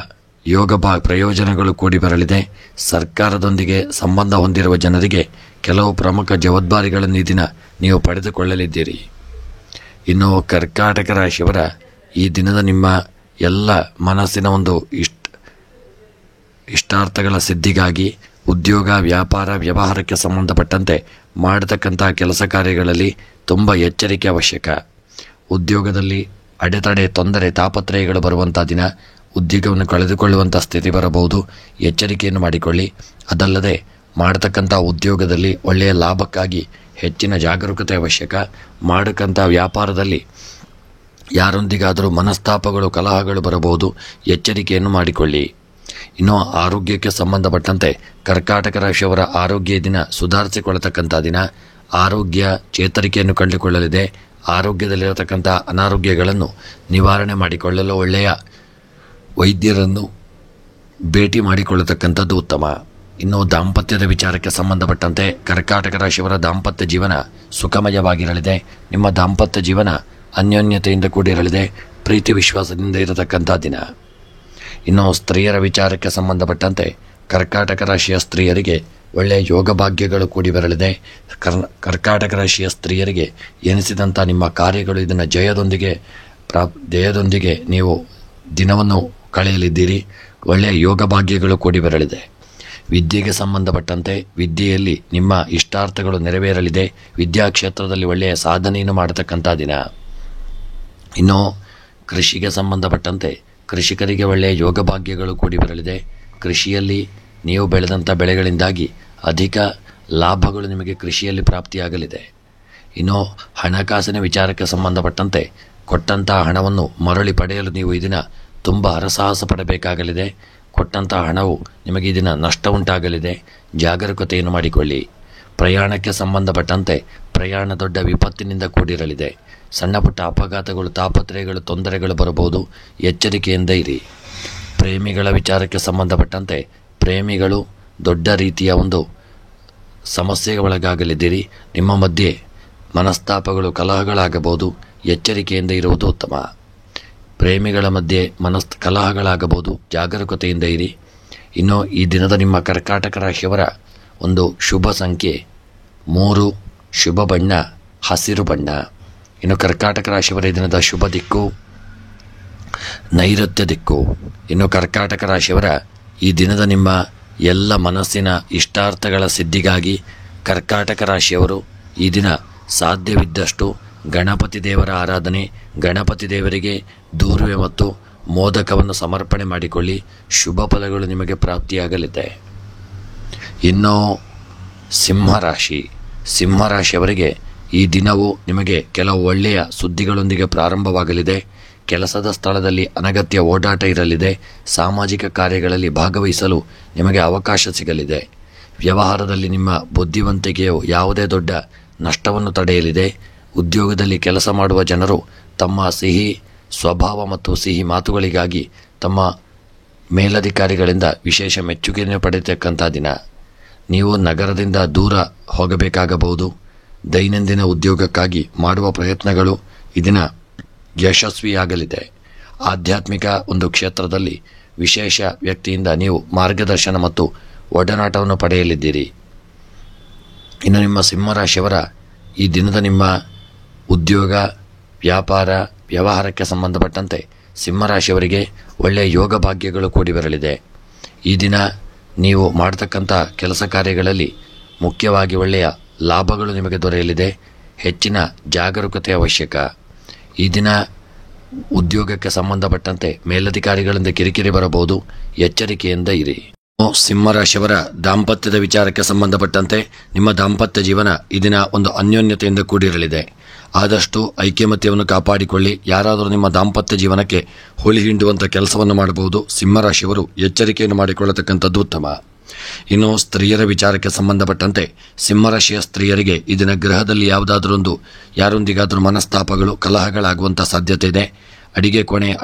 [SPEAKER 1] ಪ್ರಯೋಜನಗಳು ಕೂಡಿ ಬರಲಿದೆ. ಸರ್ಕಾರದೊಂದಿಗೆ ಸಂಬಂಧ ಹೊಂದಿರುವ ಜನರಿಗೆ ಕೆಲವು ಪ್ರಮುಖ ಜವಾಬ್ದಾರಿಗಳನ್ನು ಈ ದಿನ ನೀವು ಪಡೆದುಕೊಳ್ಳಲಿದ್ದೀರಿ. ಇನ್ನು ಕರ್ಕಾಟಕ ರಾಶಿಯವರ ಈ ದಿನದ ನಿಮ್ಮ ಎಲ್ಲ ಮನಸ್ಸಿನ ಒಂದು ಇಷ್ಟಾರ್ಥಗಳ ಸಿದ್ಧಿಗಾಗಿ ಉದ್ಯೋಗ, ವ್ಯಾಪಾರ, ವ್ಯವಹಾರಕ್ಕೆ ಸಂಬಂಧಪಟ್ಟಂತೆ ಮಾಡತಕ್ಕಂಥ ಕೆಲಸ ಕಾರ್ಯಗಳಲ್ಲಿ ತುಂಬ ಎಚ್ಚರಿಕೆ ಅವಶ್ಯಕ. ಉದ್ಯೋಗದಲ್ಲಿ ಅಡೆತಡೆ, ತೊಂದರೆ, ತಾಪತ್ರಯಗಳು ಬರುವಂಥ ದಿನ. ಉದ್ಯೋಗವನ್ನು ಕಳೆದುಕೊಳ್ಳುವಂಥ ಸ್ಥಿತಿ ಬರಬಹುದು. ಎಚ್ಚರಿಕೆಯನ್ನು ಮಾಡಿಕೊಳ್ಳಿ. ಅದಲ್ಲದೆ ಮಾಡತಕ್ಕಂಥ ಉದ್ಯೋಗದಲ್ಲಿ ಒಳ್ಳೆಯ ಲಾಭಕ್ಕಾಗಿ ಹೆಚ್ಚಿನ ಜಾಗರೂಕತೆ ಅವಶ್ಯಕ. ಮಾಡತಕ್ಕಂಥ ವ್ಯಾಪಾರದಲ್ಲಿ ಯಾರೊಂದಿಗಾದರೂ ಮನಸ್ತಾಪಗಳು, ಕಲಹಗಳು ಬರಬಹುದು. ಎಚ್ಚರಿಕೆಯನ್ನು ಮಾಡಿಕೊಳ್ಳಿ. ಇನ್ನು ಆರೋಗ್ಯಕ್ಕೆ ಸಂಬಂಧಪಟ್ಟಂತೆ ಕರ್ಕಾಟಕ ರಾಶಿಯವರ ಆರೋಗ್ಯ ದಿನ ಸುಧಾರಿಸಿಕೊಳ್ಳತಕ್ಕಂಥ ದಿನ. ಆರೋಗ್ಯ ಚೇತರಿಕೆಯನ್ನು ಕಂಡುಕೊಳ್ಳಲಿದೆ. ಆರೋಗ್ಯದಲ್ಲಿರತಕ್ಕಂಥ ಅನಾರೋಗ್ಯಗಳನ್ನು ನಿವಾರಣೆ ಮಾಡಿಕೊಳ್ಳಲು ಒಳ್ಳೆಯ ವೈದ್ಯರನ್ನು ಭೇಟಿ ಮಾಡಿಕೊಳ್ಳತಕ್ಕಂಥದ್ದು ಉತ್ತಮ. ಇನ್ನು ದಾಂಪತ್ಯದ ವಿಚಾರಕ್ಕೆ ಸಂಬಂಧಪಟ್ಟಂತೆ ಕರ್ಕಾಟಕ ರಾಶಿಯವರ ದಾಂಪತ್ಯ ಜೀವನ ಸುಖಮಯವಾಗಿರಲಿದೆ. ನಿಮ್ಮ ದಾಂಪತ್ಯ ಜೀವನ ಅನ್ಯೋನ್ಯತೆಯಿಂದ ಕೂಡಿರಲಿದೆ. ಪ್ರೀತಿ ವಿಶ್ವಾಸದಿಂದ ಇರತಕ್ಕಂಥ ದಿನ. ಇನ್ನು ಸ್ತ್ರೀಯರ ವಿಚಾರಕ್ಕೆ ಸಂಬಂಧಪಟ್ಟಂತೆ ಕರ್ಕಾಟಕ ರಾಶಿಯ ಸ್ತ್ರೀಯರಿಗೆ ಒಳ್ಳೆಯ ಯೋಗ ಭಾಗ್ಯಗಳು ಕೂಡಿ ಬರಲಿದೆ. ಕರ್ಕಾಟಕ ರಾಶಿಯ ಸ್ತ್ರೀಯರಿಗೆ ಎನಿಸಿದಂಥ ನಿಮ್ಮ ಕಾರ್ಯಗಳು ಇದನ್ನು ಜಯದೊಂದಿಗೆ ನೀವು ದಿನವನ್ನು ಕಳೆಯಲಿದ್ದೀರಿ. ಒಳ್ಳೆಯ ಯೋಗ ಭಾಗ್ಯಗಳು ಕೂಡಿ ಬರಲಿದೆ. ವಿದ್ಯೆಗೆ ಸಂಬಂಧಪಟ್ಟಂತೆ ವಿದ್ಯೆಯಲ್ಲಿ ನಿಮ್ಮ ಇಷ್ಟಾರ್ಥಗಳು ನೆರವೇರಲಿದೆ. ವಿದ್ಯಾಕ್ಷೇತ್ರದಲ್ಲಿ ಒಳ್ಳೆಯ ಸಾಧನೆಯನ್ನು ಮಾಡತಕ್ಕಂಥ ದಿನ. ಇನ್ನು ಕೃಷಿಗೆ ಸಂಬಂಧಪಟ್ಟಂತೆ ಕೃಷಿಕರಿಗೆ ಒಳ್ಳೆಯ ಯೋಗ ಭಾಗ್ಯಗಳು ಕೂಡಿ ಬರಲಿದೆ. ಕೃಷಿಯಲ್ಲಿ ನೀವು ಬೆಳೆದಂಥ ಬೆಳೆಗಳಿಂದಾಗಿ ಅಧಿಕ ಲಾಭಗಳು ನಿಮಗೆ ಕೃಷಿಯಲ್ಲಿ ಪ್ರಾಪ್ತಿಯಾಗಲಿದೆ. ಇನ್ನು ಹಣಕಾಸಿನ ವಿಚಾರಕ್ಕೆ ಸಂಬಂಧಪಟ್ಟಂತೆ ಕೊಟ್ಟಂತಹ ಹಣವನ್ನು ಮರಳಿ ಪಡೆಯಲು ನೀವು ಈ ದಿನ ತುಂಬ ಹರಸಾಹಸ ಪಡಬೇಕಾಗಲಿದೆ. ಕೊಟ್ಟಂತಹ ಹಣವು ನಿಮಗೆ ಈ ದಿನ ನಷ್ಟ ಉಂಟಾಗಲಿದೆ. ಜಾಗರೂಕತೆಯನ್ನು ಮಾಡಿಕೊಳ್ಳಿ. ಪ್ರಯಾಣಕ್ಕೆ ಸಂಬಂಧಪಟ್ಟಂತೆ ಪ್ರಯಾಣ ದೊಡ್ಡ ವಿಪತ್ತಿನಿಂದ ಕೂಡಿರಲಿದೆ. ಸಣ್ಣ ಪುಟ್ಟ ಅಪಘಾತಗಳು, ತಾಪತ್ರಯಗಳು, ತೊಂದರೆಗಳು ಬರಬಹುದು. ಎಚ್ಚರಿಕೆಯಿಂದ ಇರಿ. ಪ್ರೇಮಿಗಳ ವಿಚಾರಕ್ಕೆ ಸಂಬಂಧಪಟ್ಟಂತೆ ಪ್ರೇಮಿಗಳು ದೊಡ್ಡ ರೀತಿಯ ಒಂದು ಸಮಸ್ಯೆಗೆ ಒಳಗಾಗಲಿದ್ದೀರಿ. ನಿಮ್ಮ ಮಧ್ಯೆ ಮನಸ್ತಾಪಗಳು, ಕಲಹಗಳಾಗಬಹುದು. ಎಚ್ಚರಿಕೆಯಿಂದ ಇರುವುದು ಉತ್ತಮ. ಪ್ರೇಮಿಗಳ ಮಧ್ಯೆ ಕಲಹಗಳಾಗಬಹುದು. ಜಾಗರೂಕತೆಯಿಂದ ಇರಿ. ಇನ್ನು ಈ ದಿನದ ನಿಮ್ಮ ಕರ್ಕಾಟಕ ರಾಶಿಯವರ ಒಂದು ಶುಭ ಸಂಖ್ಯೆ 3, ಶುಭ ಬಣ್ಣ ಹಸಿರು ಬಣ್ಣ. ಇನ್ನು ಕರ್ಕಾಟಕ ರಾಶಿಯವರ ಈ ದಿನದ ಶುಭ ದಿಕ್ಕು ನೈಋತ್ಯ ದಿಕ್ಕು. ಇನ್ನು ಕರ್ಕಾಟಕ ರಾಶಿಯವರ ಈ ದಿನದ ನಿಮ್ಮ ಎಲ್ಲ ಮನಸ್ಸಿನ ಇಷ್ಟಾರ್ಥಗಳ ಸಿದ್ಧಿಗಾಗಿ ಕರ್ಕಾಟಕ ರಾಶಿಯವರು ಈ ದಿನ ಸಾಧ್ಯವಿದ್ದಷ್ಟು ಗಣಪತಿ ದೇವರ ಆರಾಧನೆ, ಗಣಪತಿ ದೇವರಿಗೆ ದೂರ್ವೆ ಮತ್ತು ಮೋದಕವನ್ನು ಸಮರ್ಪಣೆ ಮಾಡಿಕೊಳ್ಳಿ. ಶುಭ ಫಲಗಳು ನಿಮಗೆ ಪ್ರಾಪ್ತಿಯಾಗಲಿದೆ. ಇನ್ನು ಸಿಂಹರಾಶಿಯವರಿಗೆ ಈ ದಿನವು ನಿಮಗೆ ಕೆಲವು ಒಳ್ಳೆಯ ಸುದ್ದಿಗಳೊಂದಿಗೆ ಪ್ರಾರಂಭವಾಗಲಿದೆ. ಕೆಲಸದ ಸ್ಥಳದಲ್ಲಿ ಅನಗತ್ಯ ಓಡಾಟ ಇರಲಿದೆ. ಸಾಮಾಜಿಕ ಕಾರ್ಯಗಳಲ್ಲಿ ಭಾಗವಹಿಸಲು ನಿಮಗೆ ಅವಕಾಶ ಸಿಗಲಿದೆ. ವ್ಯವಹಾರದಲ್ಲಿ ನಿಮ್ಮ ಬುದ್ಧಿವಂತಿಕೆಯು ಯಾವುದೇ ದೊಡ್ಡ ನಷ್ಟವನ್ನು ತಡೆಯಲಿದೆ. ಉದ್ಯೋಗದಲ್ಲಿ ಕೆಲಸ ಮಾಡುವ ಜನರು ತಮ್ಮ ಸಿಹಿ ಸ್ವಭಾವ ಮತ್ತು ಸಿಹಿ ಮಾತುಗಳಿಗಾಗಿ ತಮ್ಮ ಮೇಲಧಿಕಾರಿಗಳಿಂದ ವಿಶೇಷ ಮೆಚ್ಚುಗೆಯನ್ನು ಪಡೆಯತಕ್ಕಂಥ ದಿನ. ನೀವು ನಗರದಿಂದ ದೂರ ಹೋಗಬೇಕಾಗಬಹುದು. ದೈನಂದಿನ ಉದ್ಯೋಗಕ್ಕಾಗಿ ಮಾಡುವ ಪ್ರಯತ್ನಗಳು ಈ ದಿನ ಯಶಸ್ವಿಯಾಗಲಿದೆ. ಆಧ್ಯಾತ್ಮಿಕ ಒಂದು ಕ್ಷೇತ್ರದಲ್ಲಿ ವಿಶೇಷ ವ್ಯಕ್ತಿಯಿಂದ ನೀವು ಮಾರ್ಗದರ್ಶನ ಮತ್ತು ಒಡನಾಟವನ್ನು ಪಡೆಯಲಿದ್ದೀರಿ. ಇನ್ನು ನಿಮ್ಮ ಸಿಂಹರಾಶಿಯವರ ಈ ದಿನದ ನಿಮ್ಮ ಉದ್ಯೋಗ, ವ್ಯಾಪಾರ, ವ್ಯವಹಾರಕ್ಕೆ ಸಂಬಂಧಪಟ್ಟಂತೆ ಸಿಂಹರಾಶಿಯವರಿಗೆ ಒಳ್ಳೆಯ ಯೋಗ ಭಾಗ್ಯಗಳು ಕೂಡಿ ಬರಲಿದೆ. ಈ ದಿನ ನೀವು ಮಾಡತಕ್ಕಂಥ ಕೆಲಸ ಕಾರ್ಯಗಳಲ್ಲಿ ಮುಖ್ಯವಾಗಿ ಒಳ್ಳೆಯ ಲಾಭಗಳು ನಿಮಗೆ ದೊರೆಯಲಿದೆ. ಹೆಚ್ಚಿನ ಜಾಗರೂಕತೆ ಅವಶ್ಯಕ. ಈ ದಿನ ಉದ್ಯೋಗಕ್ಕೆ ಸಂಬಂಧಪಟ್ಟಂತೆ ಮೇಲಧಿಕಾರಿಗಳಿಂದ ಕಿರಿಕಿರಿ ಬರಬಹುದು. ಎಚ್ಚರಿಕೆಯಿಂದ ಇರಿ. ಸಿಂಹರಾಶಿಯವರ ದಾಂಪತ್ಯದ ವಿಚಾರಕ್ಕೆ ಸಂಬಂಧಪಟ್ಟಂತೆ ನಿಮ್ಮ ದಾಂಪತ್ಯ ಜೀವನ ಈ ದಿನ ಒಂದು ಅನ್ಯೋನ್ಯತೆಯಿಂದ ಕೂಡಿರಲಿದೆ. ಆದಷ್ಟು ಐಕ್ಯಮತ್ಯವನ್ನು ಕಾಪಾಡಿಕೊಳ್ಳಿ. ಯಾರಾದರೂ ನಿಮ್ಮ ದಾಂಪತ್ಯ ಜೀವನಕ್ಕೆ ಹುಳಿ ಹಿಂಡುವಂಥ ಕೆಲಸವನ್ನು ಮಾಡಬಹುದು. ಸಿಂಹರಾಶಿಯವರು ಎಚ್ಚರಿಕೆಯನ್ನು ಮಾಡಿಕೊಳ್ಳತಕ್ಕಂಥದ್ದು ಉತ್ತಮ. ಇನ್ನು ಸ್ತ್ರೀಯರ ವಿಚಾರಕ್ಕೆ ಸಂಬಂಧಪಟ್ಟಂತೆ ಸಿಂಹರಾಶಿಯ ಸ್ತ್ರೀಯರಿಗೆ ಈ ದಿನ ಗೃಹದಲ್ಲಿ ಯಾರೊಂದಿಗಾದರೂ ಮನಸ್ತಾಪಗಳು, ಕಲಹಗಳಾಗುವಂಥ ಸಾಧ್ಯತೆ ಇದೆ.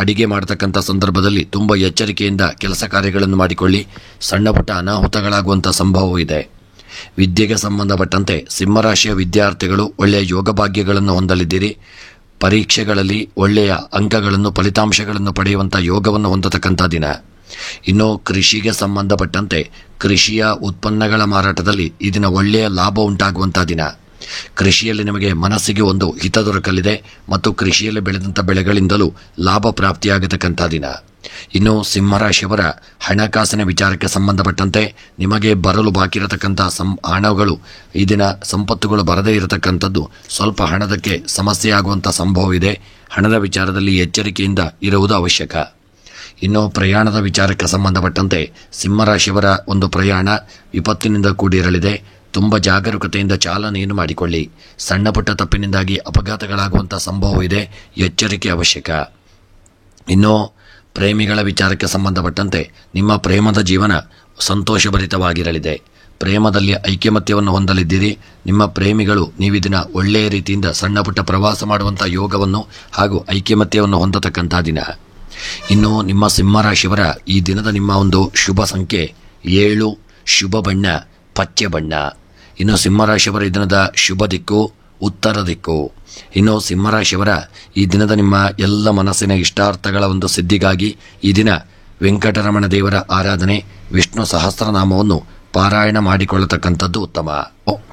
[SPEAKER 1] ಅಡಿಗೆ ಮಾಡತಕ್ಕಂಥ ಸಂದರ್ಭದಲ್ಲಿ ತುಂಬ ಎಚ್ಚರಿಕೆಯಿಂದ ಕೆಲಸ ಕಾರ್ಯಗಳನ್ನು ಮಾಡಿಕೊಳ್ಳಿ. ಸಣ್ಣ ಪುಟ್ಟ ಅನಾಹುತಗಳಾಗುವಂಥ ಸಂಭವವೂ ಇದೆ. ವಿದ್ಯೆಗೆ ಸಂಬಂಧಪಟ್ಟಂತೆ ಸಿಂಹರಾಶಿಯ ವಿದ್ಯಾರ್ಥಿಗಳು ಒಳ್ಳೆಯ ಯೋಗ ಭಾಗ್ಯಗಳನ್ನು ಹೊಂದಲಿದ್ದೀರಿ. ಪರೀಕ್ಷೆಗಳಲ್ಲಿ ಒಳ್ಳೆಯ ಅಂಕಗಳನ್ನು, ಫಲಿತಾಂಶಗಳನ್ನು ಪಡೆಯುವಂಥ ಯೋಗವನ್ನು ಹೊಂದತಕ್ಕಂಥ ದಿನ. ಇನ್ನು ಕೃಷಿಗೆ ಸಂಬಂಧಪಟ್ಟಂತೆ ಕೃಷಿಯ ಉತ್ಪನ್ನಗಳ ಮಾರಾಟದಲ್ಲಿ ಈ ದಿನ ಒಳ್ಳೆಯ ಲಾಭ ಉಂಟಾಗುವಂಥ ದಿನ. ಕೃಷಿಯಲ್ಲಿ ನಿಮಗೆ ಮನಸ್ಸಿಗೆ ಒಂದು ಹಿತ ದೊರಕಲಿದೆ ಮತ್ತು ಕೃಷಿಯಲ್ಲಿ ಬೆಳೆದಂಥ ಬೆಳೆಗಳಿಂದಲೂ ಲಾಭ ಪ್ರಾಪ್ತಿಯಾಗತಕ್ಕಂಥ ದಿನ. ಇನ್ನು ಸಿಂಹರಾಶಿಯವರ ಹಣಕಾಸಿನ ವಿಚಾರಕ್ಕೆ ಸಂಬಂಧಪಟ್ಟಂತೆ ನಿಮಗೆ ಬರಲು ಬಾಕಿ ಇರತಕ್ಕಂಥ ಹಣಗಳು ಈ ದಿನ ಸಂಪತ್ತುಗಳು ಬರದೇ ಇರತಕ್ಕಂಥದ್ದು, ಸ್ವಲ್ಪ ಹಣದಕ್ಕೆ ಸಮಸ್ಯೆ ಆಗುವಂಥ ಸಂಭವವಿದೆ. ಹಣದ ವಿಚಾರದಲ್ಲಿ ಎಚ್ಚರಿಕೆಯಿಂದ ಇರುವುದು ಅವಶ್ಯಕ. ಇನ್ನು ಪ್ರಯಾಣದ ವಿಚಾರಕ್ಕೆ ಸಂಬಂಧಪಟ್ಟಂತೆ ಸಿಂಹರಾಶಿಯವರ ಒಂದು ಪ್ರಯಾಣ ವಿಪತ್ತಿನಿಂದ ಕೂಡಿರಲಿದೆ. ತುಂಬ ಜಾಗರೂಕತೆಯಿಂದ ಚಾಲನೆಯನ್ನು ಮಾಡಿಕೊಳ್ಳಿ. ಸಣ್ಣ ಪುಟ್ಟ ತಪ್ಪಿನಿಂದಾಗಿ ಅಪಘಾತಗಳಾಗುವಂಥ ಸಂಭವವಿದೆ. ಎಚ್ಚರಿಕೆ ಅವಶ್ಯಕ. ಇನ್ನು ಪ್ರೇಮಿಗಳ ವಿಚಾರಕ್ಕೆ ಸಂಬಂಧಪಟ್ಟಂತೆ ನಿಮ್ಮ ಪ್ರೇಮದ ಜೀವನ ಸಂತೋಷಭರಿತವಾಗಿರಲಿದೆ. ಪ್ರೇಮದಲ್ಲಿ ಐಕ್ಯಮತ್ಯವನ್ನು ಹೊಂದಲಿದ್ದೀರಿ. ನಿಮ್ಮ ಪ್ರೇಮಿಗಳು ನೀವಿದಿನ ಒಳ್ಳೆಯ ರೀತಿಯಿಂದ ಸಣ್ಣ ಪುಟ್ಟ ಪ್ರವಾಸ ಮಾಡುವಂಥ ಯೋಗವನ್ನು ಹಾಗೂ ಐಕ್ಯಮತ್ಯವನ್ನು ಹೊಂದತಕ್ಕಂಥ ದಿನ. ಇನ್ನು ನಿಮ್ಮ ಸಿಂಹರಾಶಿಯವರ ಈ ದಿನದ ನಿಮ್ಮ ಒಂದು ಶುಭ ಸಂಖ್ಯೆ 7, ಶುಭ ಬಣ್ಣ ಪಚ್ಚೆ ಬಣ್ಣ. ಇನ್ನು ಸಿಂಹರಾಶಿಯವರ ಈ ದಿನದ ಶುಭ ದಿಕ್ಕು ಉತ್ತರ ದಿಕ್ಕು. ಇನ್ನು ಸಿಂಹರಾಶಿಯವರ ಈ ದಿನದ ನಿಮ್ಮ ಎಲ್ಲ ಮನಸ್ಸಿನ ಇಷ್ಟಾರ್ಥಗಳ ಒಂದು ಸಿದ್ಧಿಗಾಗಿ ಈ ದಿನ ವೆಂಕಟರಮಣ ದೇವರ ಆರಾಧನೆ, ವಿಷ್ಣು ಸಹಸ್ರನಾಮವನ್ನು ಪಾರಾಯಣ ಮಾಡಿಕೊಳ್ಳತಕ್ಕಂಥದ್ದು ಉತ್ತಮ.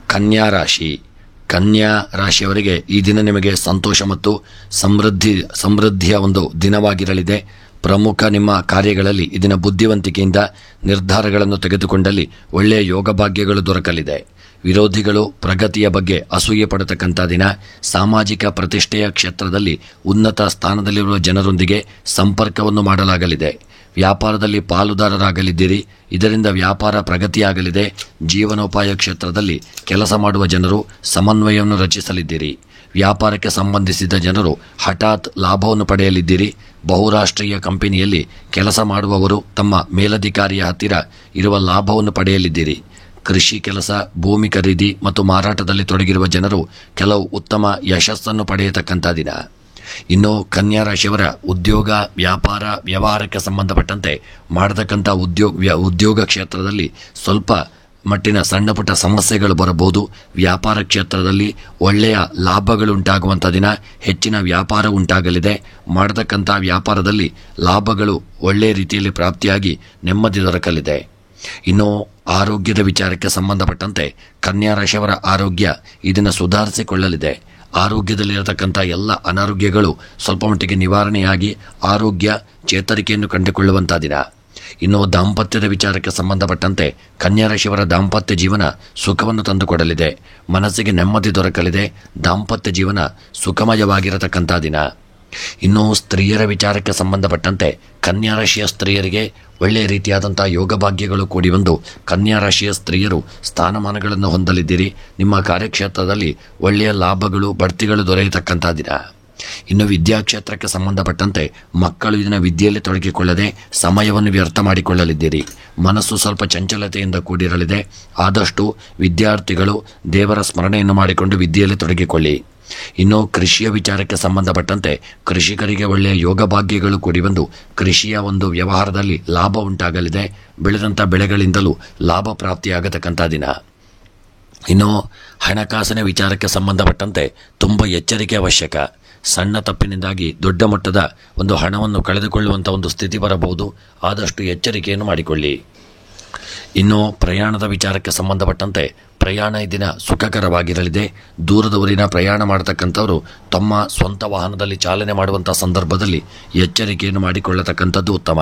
[SPEAKER 1] ಕನ್ಯಾ ರಾಶಿ. ಕನ್ಯಾ ರಾಶಿಯವರಿಗೆ ಈ ದಿನ ನಿಮಗೆ ಸಂತೋಷ ಮತ್ತು ಸಮೃದ್ಧಿಯ ಒಂದು ದಿನವಾಗಿರಲಿದೆ. ಪ್ರಮುಖ ನಿಮ್ಮ ಕಾರ್ಯಗಳಲ್ಲಿ ಈ ದಿನ ಬುದ್ಧಿವಂತಿಕೆಯಿಂದ ನಿರ್ಧಾರಗಳನ್ನು ತೆಗೆದುಕೊಂಡಲ್ಲಿ ಒಳ್ಳೆಯ ಯೋಗ ಭಾಗ್ಯಗಳು ದೊರಕಲಿದೆ. ವಿರೋಧಿಗಳು ಪ್ರಗತಿಯ ಬಗ್ಗೆ ಅಸೂಯೆ ಪಡತಕ್ಕಂಥ ದಿನ. ಸಾಮಾಜಿಕ ಪ್ರತಿಷ್ಠೆಯ ಕ್ಷೇತ್ರದಲ್ಲಿ ಉನ್ನತ ಸ್ಥಾನದಲ್ಲಿರುವ ಜನರೊಂದಿಗೆ ಸಂಪರ್ಕವನ್ನು ಮಾಡಲಾಗಲಿದೆ. ವ್ಯಾಪಾರದಲ್ಲಿ ಪಾಲುದಾರರಾಗಲಿದ್ದೀರಿ. ಇದರಿಂದ ವ್ಯಾಪಾರ ಪ್ರಗತಿಯಾಗಲಿದೆ. ಜೀವನೋಪಾಯ ಕ್ಷೇತ್ರದಲ್ಲಿ ಕೆಲಸ ಮಾಡುವ ಜನರು ಸಮನ್ವಯವನ್ನು ರಚಿಸಲಿದ್ದೀರಿ. ವ್ಯಾಪಾರಕ್ಕೆ ಸಂಬಂಧಿಸಿದ ಜನರು ಹಠಾತ್ ಲಾಭವನ್ನು ಪಡೆಯಲಿದ್ದೀರಿ. ಬಹುರಾಷ್ಟ್ರೀಯ ಕಂಪನಿಯಲ್ಲಿ ಕೆಲಸ ಮಾಡುವವರು ತಮ್ಮ ಮೇಲಧಿಕಾರಿಯ ಹತ್ತಿರ ಇರುವ ಲಾಭವನ್ನು ಪಡೆಯಲಿದ್ದೀರಿ. ಕೃಷಿ ಕೆಲಸ, ಭೂಮಿ ಖರೀದಿ ಮತ್ತು ಮಾರಾಟದಲ್ಲಿ ತೊಡಗಿರುವ ಜನರು ಕೆಲವು ಉತ್ತಮ ಯಶಸ್ಸನ್ನು ಪಡೆಯತಕ್ಕಂಥ ದಿನ. ಇನ್ನು ಕನ್ಯಾ ರಾಶಿಯವರ ಉದ್ಯೋಗ, ವ್ಯಾಪಾರ, ವ್ಯವಹಾರಕ್ಕೆ ಸಂಬಂಧಪಟ್ಟಂತೆ ಮಾಡತಕ್ಕಂಥ ಉದ್ಯೋಗ ಕ್ಷೇತ್ರದಲ್ಲಿ ಸ್ವಲ್ಪ ಮಟ್ಟಿನ ಸಣ್ಣ ಪುಟ್ಟ ಸಮಸ್ಯೆಗಳು ಬರಬಹುದು. ವ್ಯಾಪಾರ ಕ್ಷೇತ್ರದಲ್ಲಿ ಒಳ್ಳೆಯ ಲಾಭಗಳು ಉಂಟಾಗುವಂಥ ದಿನ. ಹೆಚ್ಚಿನ ವ್ಯಾಪಾರ ಉಂಟಾಗಲಿದೆ. ಮಾಡತಕ್ಕಂಥ ವ್ಯಾಪಾರದಲ್ಲಿ ಲಾಭಗಳು ಒಳ್ಳೆಯ ರೀತಿಯಲ್ಲಿ ಪ್ರಾಪ್ತಿಯಾಗಿ ನೆಮ್ಮದಿ ದೊರಕಲಿದೆ. ಇನ್ನು ಆರೋಗ್ಯದ ವಿಚಾರಕ್ಕೆ ಸಂಬಂಧಪಟ್ಟಂತೆ ಕನ್ಯಾ ರಾಶಿಯವರ ಆರೋಗ್ಯ ಇದನ್ನು ಸುಧಾರಿಸಿಕೊಳ್ಳಲಿದೆ. ಆರೋಗ್ಯದಲ್ಲಿರತಕ್ಕಂಥ ಎಲ್ಲ ಅನಾರೋಗ್ಯಗಳು ಸ್ವಲ್ಪ ಮಟ್ಟಿಗೆ ನಿವಾರಣೆಯಾಗಿ ಆರೋಗ್ಯ ಚೇತರಿಕೆಯನ್ನು ಕಂಡುಕೊಳ್ಳುವಂಥ ದಿನ. ಇನ್ನು ದಾಂಪತ್ಯದ ವಿಚಾರಕ್ಕೆ ಸಂಬಂಧಪಟ್ಟಂತೆ ಕನ್ಯಾ ರಾಶಿಯವರ ದಾಂಪತ್ಯ ಜೀವನ ಸುಖವನ್ನು ತಂದುಕೊಡಲಿದೆ. ಮನಸ್ಸಿಗೆ ನೆಮ್ಮದಿ ದೊರಕಲಿದೆ. ದಾಂಪತ್ಯ ಜೀವನ ಸುಖಮಯವಾಗಿರತಕ್ಕಂಥ ದಿನ. ಇನ್ನು ಸ್ತ್ರೀಯರ ವಿಚಾರಕ್ಕೆ ಸಂಬಂಧಪಟ್ಟಂತೆ ಕನ್ಯಾ ರಾಶಿಯ ಸ್ತ್ರೀಯರಿಗೆ ಒಳ್ಳೆಯ ರೀತಿಯಾದಂಥ ಯೋಗ ಭಾಗ್ಯಗಳು ಕೂಡಿ ಬಂದು ಕನ್ಯಾ ರಾಶಿಯ ಸ್ತ್ರೀಯರು ಸ್ಥಾನಮಾನಗಳನ್ನು ಹೊಂದಲಿದ್ದೀರಿ. ನಿಮ್ಮ ಕಾರ್ಯಕ್ಷೇತ್ರದಲ್ಲಿ ಒಳ್ಳೆಯ ಲಾಭಗಳು, ಬಡ್ತಿಗಳು ದೊರೆಯತಕ್ಕಂಥ ದಿನ. ಇನ್ನು ವಿದ್ಯಾಕ್ಷೇತ್ರಕ್ಕೆ ಸಂಬಂಧಪಟ್ಟಂತೆ ಮಕ್ಕಳು ಇದನ್ನು ವಿದ್ಯೆಯಲ್ಲಿ ತೊಡಗಿಕೊಳ್ಳದೆ ಸಮಯವನ್ನು ವ್ಯರ್ಥ ಮಾಡಿಕೊಳ್ಳಲಿದ್ದೀರಿ. ಮನಸ್ಸು ಸ್ವಲ್ಪ ಚಂಚಲತೆಯಿಂದ ಕೂಡಿರಲಿದೆ. ಆದಷ್ಟು ವಿದ್ಯಾರ್ಥಿಗಳು ದೇವರ ಸ್ಮರಣೆಯನ್ನು ಮಾಡಿಕೊಂಡು ವಿದ್ಯೆಯಲ್ಲಿ ತೊಡಗಿಕೊಳ್ಳಿ. ಇನ್ನು ಕೃಷಿಯ ವಿಚಾರಕ್ಕೆ ಸಂಬಂಧಪಟ್ಟಂತೆ ಕೃಷಿಕರಿಗೆ ಒಳ್ಳೆಯ ಯೋಗ ಭಾಗ್ಯಗಳು ಕೂಡಿ ಬಂದು ಕೃಷಿಯ ಒಂದು ವ್ಯವಹಾರದಲ್ಲಿ ಲಾಭ ಉಂಟಾಗಲಿದೆ. ಬೆಳೆದಂಥ ಬೆಳೆಗಳಿಂದಲೂ ಲಾಭ ಪ್ರಾಪ್ತಿಯಾಗತಕ್ಕಂಥ ದಿನ. ಇನ್ನು ಹಣಕಾಸಿನ ವಿಚಾರಕ್ಕೆ ಸಂಬಂಧಪಟ್ಟಂತೆ ತುಂಬ ಎಚ್ಚರಿಕೆ ಅವಶ್ಯಕ. ಸಣ್ಣ ತಪ್ಪಿನಿಂದಾಗಿ ದೊಡ್ಡ ಮಟ್ಟದ ಒಂದು ಹಣವನ್ನು ಕಳೆದುಕೊಳ್ಳುವಂಥ ಒಂದು ಸ್ಥಿತಿ ಬರಬಹುದು. ಆದಷ್ಟು ಎಚ್ಚರಿಕೆಯನ್ನು ಮಾಡಿಕೊಳ್ಳಿ. ಇನ್ನು ಪ್ರಯಾಣದ ವಿಚಾರಕ್ಕೆ ಸಂಬಂಧಪಟ್ಟಂತೆ ಪ್ರಯಾಣ ಈ ದಿನ ಸುಖಕರವಾಗಿರಲಿದೆ. ದೂರದವರಿನ ಪ್ರಯಾಣ ಮಾಡತಕ್ಕಂಥವರು ತಮ್ಮ ಸ್ವಂತ ವಾಹನದಲ್ಲಿ ಚಾಲನೆ ಮಾಡುವಂಥ ಸಂದರ್ಭದಲ್ಲಿ ಎಚ್ಚರಿಕೆಯನ್ನು ಮಾಡಿಕೊಳ್ಳತಕ್ಕಂಥದ್ದು ಉತ್ತಮ.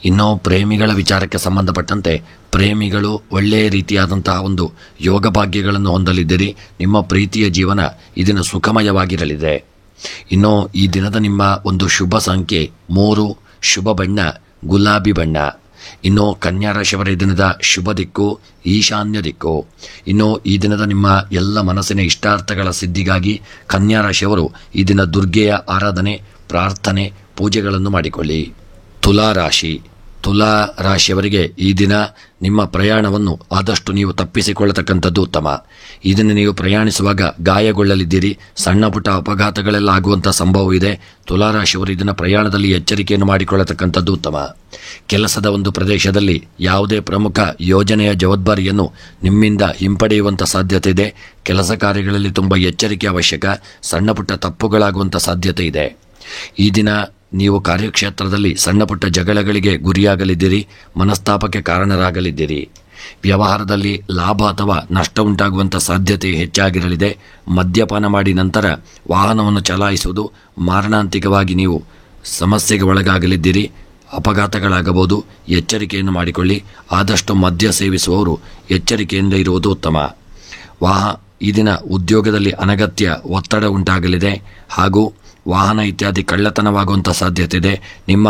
[SPEAKER 1] ಇನ್ನು ಪ್ರೇಮಿಗಳ ವಿಚಾರಕ್ಕೆ ಸಂಬಂಧಪಟ್ಟಂತೆ ಪ್ರೇಮಿಗಳು ಒಳ್ಳೆಯ ರೀತಿಯಾದಂತಹ ಒಂದು ಯೋಗ ಭಾಗ್ಯಗಳನ್ನು ಹೊಂದಲಿದ್ದೀರಿ. ನಿಮ್ಮ ಪ್ರೀತಿಯ ಜೀವನ ಇದನ್ನು ಸುಖಮಯವಾಗಿರಲಿದೆ. ಇನ್ನು ಈ ದಿನದ ನಿಮ್ಮ ಒಂದು ಶುಭ ಸಂಖ್ಯೆ 3, ಶುಭ ಬಣ್ಣ ಗುಲಾಬಿ ಬಣ್ಣ. ಇನ್ನು ಕನ್ಯಾ ರಾಶಿಯವರ ಈ ದಿನದ ಶುಭ ದಿಕ್ಕು ಈಶಾನ್ಯ ದಿಕ್ಕು. ಇನ್ನು ಈ ದಿನದ ನಿಮ್ಮ ಎಲ್ಲ ಮನಸ್ಸಿನ ಇಷ್ಟಾರ್ಥಗಳ ಸಿದ್ಧಿಗಾಗಿ ಕನ್ಯಾ ರಾಶಿಯವರು ಈ ದಿನ ದುರ್ಗೆಯ ಆರಾಧನೆ, ಪ್ರಾರ್ಥನೆ, ಪೂಜೆಗಳನ್ನು ಮಾಡಿಕೊಳ್ಳಿ. ತುಲಾ ರಾಶಿ. ತುಲಾ ರಾಶಿಯವರಿಗೆ ಈ ದಿನ ನಿಮ್ಮ ಪ್ರಯಾಣವನ್ನು ಆದಷ್ಟು ನೀವು ತಪ್ಪಿಸಿಕೊಳ್ಳತಕ್ಕಂಥದ್ದು ಉತ್ತಮ. ಇದನ್ನು ನೀವು ಪ್ರಯಾಣಿಸುವಾಗ ಗಾಯಗೊಳ್ಳಲಿದ್ದೀರಿ. ಸಣ್ಣ ಪುಟ್ಟ ಅಪಘಾತಗಳೆಲ್ಲ ಆಗುವಂಥ ಸಂಭವವಿದೆ. ತುಲಾ ರಾಶಿಯವರು ಇದನ್ನು ಪ್ರಯಾಣದಲ್ಲಿ ಎಚ್ಚರಿಕೆಯನ್ನು ಮಾಡಿಕೊಳ್ಳತಕ್ಕಂಥದ್ದು ಉತ್ತಮ. ಕೆಲಸದ ಒಂದು ಪ್ರದೇಶದಲ್ಲಿ ಯಾವುದೇ ಪ್ರಮುಖ ಯೋಜನೆಯ ಜವಾಬ್ದಾರಿಯನ್ನು ನಿಮ್ಮಿಂದ ಹಿಂಪಡೆಯುವಂಥ ಸಾಧ್ಯತೆ ಇದೆ. ಕೆಲಸ ಕಾರ್ಯಗಳಲ್ಲಿ ತುಂಬ ಎಚ್ಚರಿಕೆ ಅವಶ್ಯಕ. ಸಣ್ಣ ಪುಟ್ಟ ತಪ್ಪುಗಳಾಗುವಂಥ ಸಾಧ್ಯತೆ ಇದೆ. ಈ ದಿನ ನೀವು ಕಾರ್ಯಕ್ಷೇತ್ರದಲ್ಲಿ ಸಣ್ಣ ಪುಟ್ಟ ಜಗಳಗಳಿಗೆ ಗುರಿಯಾಗಲಿದ್ದೀರಿ. ಮನಸ್ತಾಪಕ್ಕೆ ಕಾರಣರಾಗಲಿದ್ದೀರಿ. ವ್ಯವಹಾರದಲ್ಲಿ ಲಾಭ ಅಥವಾ ನಷ್ಟ ಉಂಟಾಗುವಂಥ ಸಾಧ್ಯತೆ ಹೆಚ್ಚಾಗಿರಲಿದೆ. ಮದ್ಯಪಾನ ಮಾಡಿ ನಂತರ ವಾಹನವನ್ನು ಚಲಾಯಿಸುವುದು ಮಾರಣಾಂತಿಕವಾಗಿ ನೀವು ಸಮಸ್ಯೆಗೆ ಒಳಗಾಗಲಿದ್ದೀರಿ. ಅಪಘಾತಗಳಾಗಬಹುದು. ಎಚ್ಚರಿಕೆಯನ್ನು ಮಾಡಿಕೊಳ್ಳಿ. ಆದಷ್ಟು ಮದ್ಯ ಸೇವಿಸುವವರು ಎಚ್ಚರಿಕೆಯಿಂದ ಇರುವುದು ಉತ್ತಮ. ಈ ದಿನ ಉದ್ಯೋಗದಲ್ಲಿ ಅನಗತ್ಯ ಒತ್ತಡ ಉಂಟಾಗಲಿದೆ ಹಾಗೂ ವಾಹನ ಇತ್ಯಾದಿ ಕಳ್ಳತನವಾಗುವಂಥ ಸಾಧ್ಯತೆ ಇದೆ. ನಿಮ್ಮ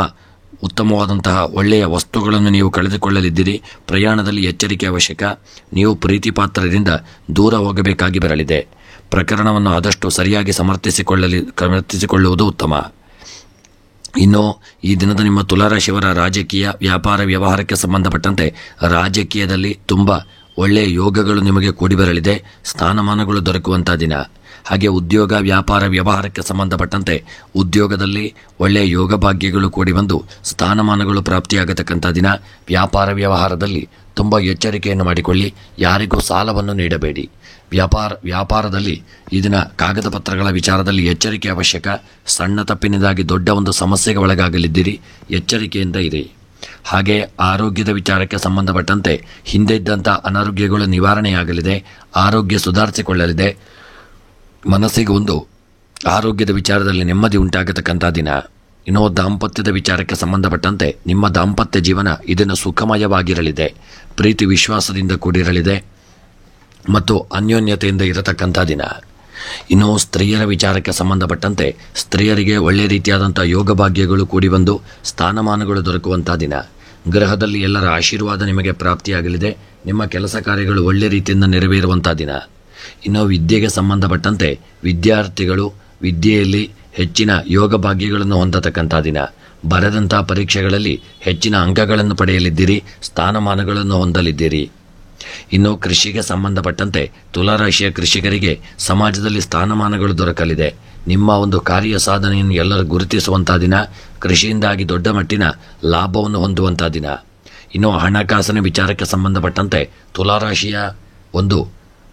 [SPEAKER 1] ಉತ್ತಮವಾದಂತಹ ಒಳ್ಳೆಯ ವಸ್ತುಗಳನ್ನು ನೀವು ಕಳೆದುಕೊಳ್ಳಲಿದ್ದೀರಿ. ಪ್ರಯಾಣದಲ್ಲಿ ಎಚ್ಚರಿಕೆ ಅವಶ್ಯಕ. ನೀವು ಪ್ರೀತಿ ಪಾತ್ರರಿಂದ ದೂರ ಹೋಗಬೇಕಾಗಿ ಬರಲಿದೆ. ಪ್ರಕರಣವನ್ನು ಆದಷ್ಟು ಸರಿಯಾಗಿ ಸಮರ್ಥಿಸಿಕೊಳ್ಳುವುದು ಉತ್ತಮ. ಇನ್ನು ಈ ದಿನದ ನಿಮ್ಮ ತುಲಾರಾಶಿಯವರ ರಾಜಕೀಯ, ವ್ಯಾಪಾರ, ವ್ಯವಹಾರಕ್ಕೆ ಸಂಬಂಧಪಟ್ಟಂತೆ ರಾಜಕೀಯದಲ್ಲಿ ತುಂಬ ಒಳ್ಳೆಯ ಯೋಗಗಳು ನಿಮಗೆ ಕೂಡಿ ಬರಲಿದೆ. ಸ್ಥಾನಮಾನಗಳು ದೊರಕುವಂಥ ದಿನ. ಹಾಗೆ ಉದ್ಯೋಗ, ವ್ಯಾಪಾರ, ವ್ಯವಹಾರಕ್ಕೆ ಸಂಬಂಧಪಟ್ಟಂತೆ ಉದ್ಯೋಗದಲ್ಲಿ ಒಳ್ಳೆಯ ಯೋಗ ಭಾಗ್ಯಗಳು ಕೂಡಿ ಬಂದು ಸ್ಥಾನಮಾನಗಳು ಪ್ರಾಪ್ತಿಯಾಗತಕ್ಕಂಥ ದಿನ. ವ್ಯಾಪಾರ ವ್ಯವಹಾರದಲ್ಲಿ ತುಂಬ ಎಚ್ಚರಿಕೆಯನ್ನು ಮಾಡಿಕೊಳ್ಳಿ. ಯಾರಿಗೂ ಸಾಲವನ್ನು ನೀಡಬೇಡಿ. ವ್ಯಾಪಾರದಲ್ಲಿ ಈ ದಿನ ಕಾಗದ ಪತ್ರಗಳ ವಿಚಾರದಲ್ಲಿ ಎಚ್ಚರಿಕೆ ಅವಶ್ಯಕ. ಸಣ್ಣ ತಪ್ಪಿನಿಂದಾಗಿ ದೊಡ್ಡ ಒಂದು ಸಮಸ್ಯೆಗೆ ಒಳಗಾಗಲಿದ್ದೀರಿ. ಎಚ್ಚರಿಕೆಯಿಂದ ಇರಿ. ಹಾಗೆ ಆರೋಗ್ಯದ ವಿಚಾರಕ್ಕೆ ಸಂಬಂಧಪಟ್ಟಂತೆ ಹಿಂದೆ ಇದ್ದಂಥ ಅನಾರೋಗ್ಯಗಳು ನಿವಾರಣೆಯಾಗಲಿದೆ, ಆರೋಗ್ಯ ಸುಧಾರಿಸಿಕೊಳ್ಳಲಿದೆ, ಮನಸ್ಸಿಗೆ ಒಂದು ಆರೋಗ್ಯದ ವಿಚಾರದಲ್ಲಿ ನೆಮ್ಮದಿ ಉಂಟಾಗತಕ್ಕಂಥ ದಿನ. ಇನ್ನು ದಾಂಪತ್ಯದ ವಿಚಾರಕ್ಕೆ ಸಂಬಂಧಪಟ್ಟಂತೆ ನಿಮ್ಮ ದಾಂಪತ್ಯ ಜೀವನ ಇದನ್ನು ಸುಖಮಯವಾಗಿರಲಿದೆ, ಪ್ರೀತಿ ವಿಶ್ವಾಸದಿಂದ ಕೂಡಿರಲಿದೆ ಮತ್ತು ಅನ್ಯೋನ್ಯತೆಯಿಂದ ಇರತಕ್ಕಂಥ ದಿನ. ಇನ್ನು ಸ್ತ್ರೀಯರ ವಿಚಾರಕ್ಕೆ ಸಂಬಂಧಪಟ್ಟಂತೆ ಸ್ತ್ರೀಯರಿಗೆ ಒಳ್ಳೆಯ ರೀತಿಯಾದಂಥ ಯೋಗ ಭಾಗ್ಯಗಳು ಕೂಡಿ ಬಂದು ಸ್ಥಾನಮಾನಗಳು ದೊರಕುವಂಥ ದಿನ. ಗ್ರಹದಲ್ಲಿ ಎಲ್ಲರ ಆಶೀರ್ವಾದ ನಿಮಗೆ ಪ್ರಾಪ್ತಿಯಾಗಲಿದೆ, ನಿಮ್ಮ ಕೆಲಸ ಕಾರ್ಯಗಳು ಒಳ್ಳೆಯ ರೀತಿಯಿಂದ ನೆರವೇರುವಂಥ ದಿನ. ಇನ್ನು ವಿದ್ಯೆಗೆ ಸಂಬಂಧಪಟ್ಟಂತೆ ವಿದ್ಯಾರ್ಥಿಗಳು ವಿದ್ಯೆಯಲ್ಲಿ ಹೆಚ್ಚಿನ ಯೋಗ ಭಾಗ್ಯಗಳನ್ನು ಹೊಂದತಕ್ಕಂಥ ದಿನ. ಬರೆದಂಥ ಪರೀಕ್ಷೆಗಳಲ್ಲಿ ಹೆಚ್ಚಿನ ಅಂಕಗಳನ್ನು ಪಡೆಯಲಿದ್ದೀರಿ, ಸ್ಥಾನಮಾನಗಳನ್ನು ಹೊಂದಲಿದ್ದೀರಿ. ಇನ್ನು ಕೃಷಿಗೆ ಸಂಬಂಧಪಟ್ಟಂತೆ ತುಲಾರಾಶಿಯ ಕೃಷಿಕರಿಗೆ ಸಮಾಜದಲ್ಲಿ ಸ್ಥಾನಮಾನಗಳು ದೊರಕಲಿದೆ, ನಿಮ್ಮ ಒಂದು ಕಾರ್ಯ ಸಾಧನೆಯನ್ನು ಎಲ್ಲರೂ ಗುರುತಿಸುವಂಥ ದಿನ, ಕೃಷಿಯಿಂದಾಗಿ ದೊಡ್ಡ ಮಟ್ಟಿನ ಲಾಭವನ್ನು ಹೊಂದುವಂಥ ದಿನ. ಇನ್ನು ಹಣಕಾಸಿನ ವಿಚಾರಕ್ಕೆ ಸಂಬಂಧಪಟ್ಟಂತೆ ತುಲಾರಾಶಿಯ ಒಂದು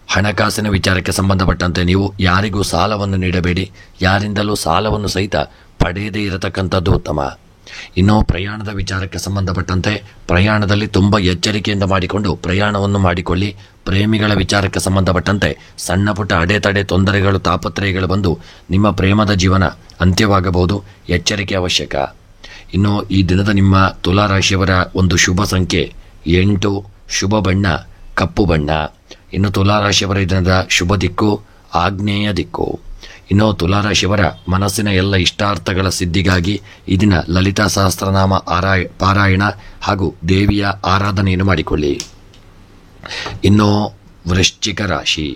[SPEAKER 1] ಹಣಕಾಸಿನ ವಿಚಾರಕ್ಕೆ ಸಂಬಂಧಪಟ್ಟಂತೆ ನೀವು ಯಾರಿಗೂ ಸಾಲವನ್ನು ನೀಡಬೇಡಿ, ಯಾರಿಂದಲೂ ಸಾಲವನ್ನು ಸಹಿತ ಪಡೆಯದೇ ಇರತಕ್ಕಂಥದ್ದು ಉತ್ತಮ. ಇನ್ನು ಪ್ರಯಾಣದ ವಿಚಾರಕ್ಕೆ ಸಂಬಂಧಪಟ್ಟಂತೆ ಪ್ರಯಾಣದಲ್ಲಿ ತುಂಬ ಎಚ್ಚರಿಕೆಯಿಂದ ಮಾಡಿಕೊಂಡು ಪ್ರಯಾಣವನ್ನು ಮಾಡಿಕೊಳ್ಳಿ. ಪ್ರೇಮಿಗಳ ವಿಚಾರಕ್ಕೆ ಸಂಬಂಧಪಟ್ಟಂತೆ ಸಣ್ಣ ಪುಟ್ಟ ಅಡೆತಡೆ ತೊಂದರೆಗಳು ತಾಪತ್ರಯಗಳು ಬಂದು ನಿಮ್ಮ ಪ್ರೇಮದ ಜೀವನ ಅಂತ್ಯವಾಗಬಹುದು, ಎಚ್ಚರಿಕೆ ಅವಶ್ಯಕ. ಇನ್ನು ಈ ದಿನದ ನಿಮ್ಮ ತುಲಾರಾಶಿಯವರ ಒಂದು ಶುಭ ಸಂಖ್ಯೆ 8, ಶುಭ ಬಣ್ಣ ಕಪ್ಪು ಬಣ್ಣ. ಇನ್ನು ತುಲಾರಾಶಿಯವರ ಈ ದಿನದ ಶುಭ ದಿಕ್ಕು ಆಗ್ನೇಯ ದಿಕ್ಕು. ಇನ್ನು ತುಲಾರಾಶಿಯವರ ಮನಸ್ಸಿನ ಎಲ್ಲ ಇಷ್ಟಾರ್ಥಗಳ ಸಿದ್ಧಿಗಾಗಿ ಈ ದಿನ ಲಲಿತಾ ಸಹಸ್ರನಾಮ ಪಾರಾಯಣ ಹಾಗೂ ದೇವಿಯ ಆರಾಧನೆಯನ್ನು ಮಾಡಿಕೊಳ್ಳಿ. ಇನ್ನು ವೃಶ್ಚಿಕ ರಾಶಿ,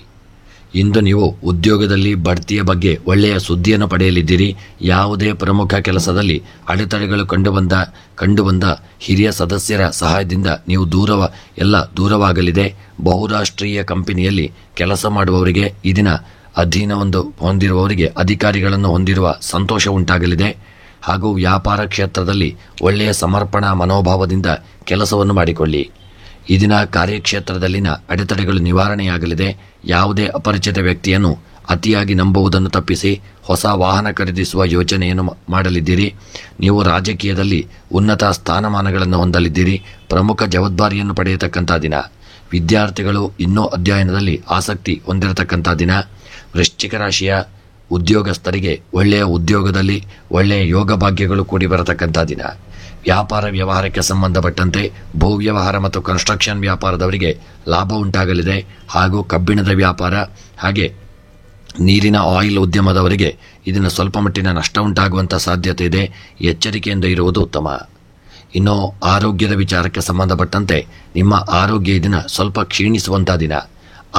[SPEAKER 1] ಇಂದು ನೀವು ಉದ್ಯೋಗದಲ್ಲಿ ಬಡ್ತಿಯ ಬಗ್ಗೆ ಒಳ್ಳೆಯ ಸುದ್ದಿಯನ್ನು ಪಡೆಯಲಿದ್ದೀರಿ. ಯಾವುದೇ ಪ್ರಮುಖ ಕೆಲಸದಲ್ಲಿ ಅಡೆತಡೆಗಳು ಕಂಡುಬಂದ ಹಿರಿಯ ಸದಸ್ಯರ ಸಹಾಯದಿಂದ ನೀವು ದೂರವಾಗಲಿದೆ. ಬಹುರಾಷ್ಟ್ರೀಯ ಕಂಪನಿಯಲ್ಲಿ ಕೆಲಸ ಮಾಡುವವರಿಗೆ ಈ ದಿನ ಅಧೀನವನ್ನು ಹೊಂದಿರುವವರಿಗೆ ಅಧಿಕಾರಿಗಳನ್ನು ಹೊಂದಿರುವ ಸಂತೋಷ ಉಂಟಾಗಲಿದೆ. ಹಾಗೂ ವ್ಯಾಪಾರ ಕ್ಷೇತ್ರದಲ್ಲಿ ಒಳ್ಳೆಯ ಸಮರ್ಪಣಾ ಮನೋಭಾವದಿಂದ ಕೆಲಸವನ್ನು ಮಾಡಿಕೊಳ್ಳಿ. ಈ ದಿನ ಕಾರ್ಯಕ್ಷೇತ್ರದಲ್ಲಿನ ಅಡೆತಡೆಗಳು ನಿವಾರಣೆಯಾಗಲಿದೆ. ಯಾವುದೇ ಅಪರಿಚಿತ ವ್ಯಕ್ತಿಯನ್ನು ಅತಿಯಾಗಿ ನಂಬುವುದನ್ನು ತಪ್ಪಿಸಿ ಹೊಸ ವಾಹನ ಖರೀದಿಸುವ ಯೋಚನೆಯನ್ನು ಮಾಡಲಿದ್ದೀರಿ. ನೀವು ರಾಜಕೀಯದಲ್ಲಿ ಉನ್ನತ ಸ್ಥಾನಮಾನಗಳನ್ನು ಹೊಂದಲಿದ್ದೀರಿ. ಪ್ರಮುಖ ಜವಾಬ್ದಾರಿಯನ್ನು ಪಡೆಯತಕ್ಕಂಥ ದಿನ. ವಿದ್ಯಾರ್ಥಿಗಳು ಇನ್ನೂ ಅಧ್ಯಯನದಲ್ಲಿ ಆಸಕ್ತಿ ಹೊಂದಿರತಕ್ಕಂಥ ದಿನ. ವೃಶ್ಚಿಕ ರಾಶಿಯ ಉದ್ಯೋಗಸ್ಥರಿಗೆ ಒಳ್ಳೆಯ ಉದ್ಯೋಗದಲ್ಲಿ ಒಳ್ಳೆಯ ಯೋಗ ಭಾಗ್ಯಗಳು ಕೂಡಿ ಬರತಕ್ಕಂಥ ದಿನ. ವ್ಯಾಪಾರ ವ್ಯವಹಾರಕ್ಕೆ ಸಂಬಂಧಪಟ್ಟಂತೆ ಭೂ ವ್ಯವಹಾರ ಮತ್ತು ಕನ್ಸ್ಟ್ರಕ್ಷನ್ ವ್ಯಾಪಾರದವರಿಗೆ ಲಾಭ ಉಂಟಾಗಲಿದೆ. ಹಾಗೂ ಕಬ್ಬಿಣದ ವ್ಯಾಪಾರ ಹಾಗೆ ನೀರಿನ ಆಯಿಲ್ ಉದ್ಯಮದವರಿಗೆ ಇದನ್ನು ಸ್ವಲ್ಪ ಮಟ್ಟಿನ ನಷ್ಟ ಉಂಟಾಗುವಂಥ ಸಾಧ್ಯತೆ ಇದೆ, ಎಚ್ಚರಿಕೆಯಿಂದ ಇರುವುದು ಉತ್ತಮ. ಇನ್ನು ಆರೋಗ್ಯದ ವಿಚಾರಕ್ಕೆ ಸಂಬಂಧಪಟ್ಟಂತೆ ನಿಮ್ಮ ಆರೋಗ್ಯ ದಿನ ಸ್ವಲ್ಪ ಕ್ಷೀಣಿಸುವಂಥ ದಿನ.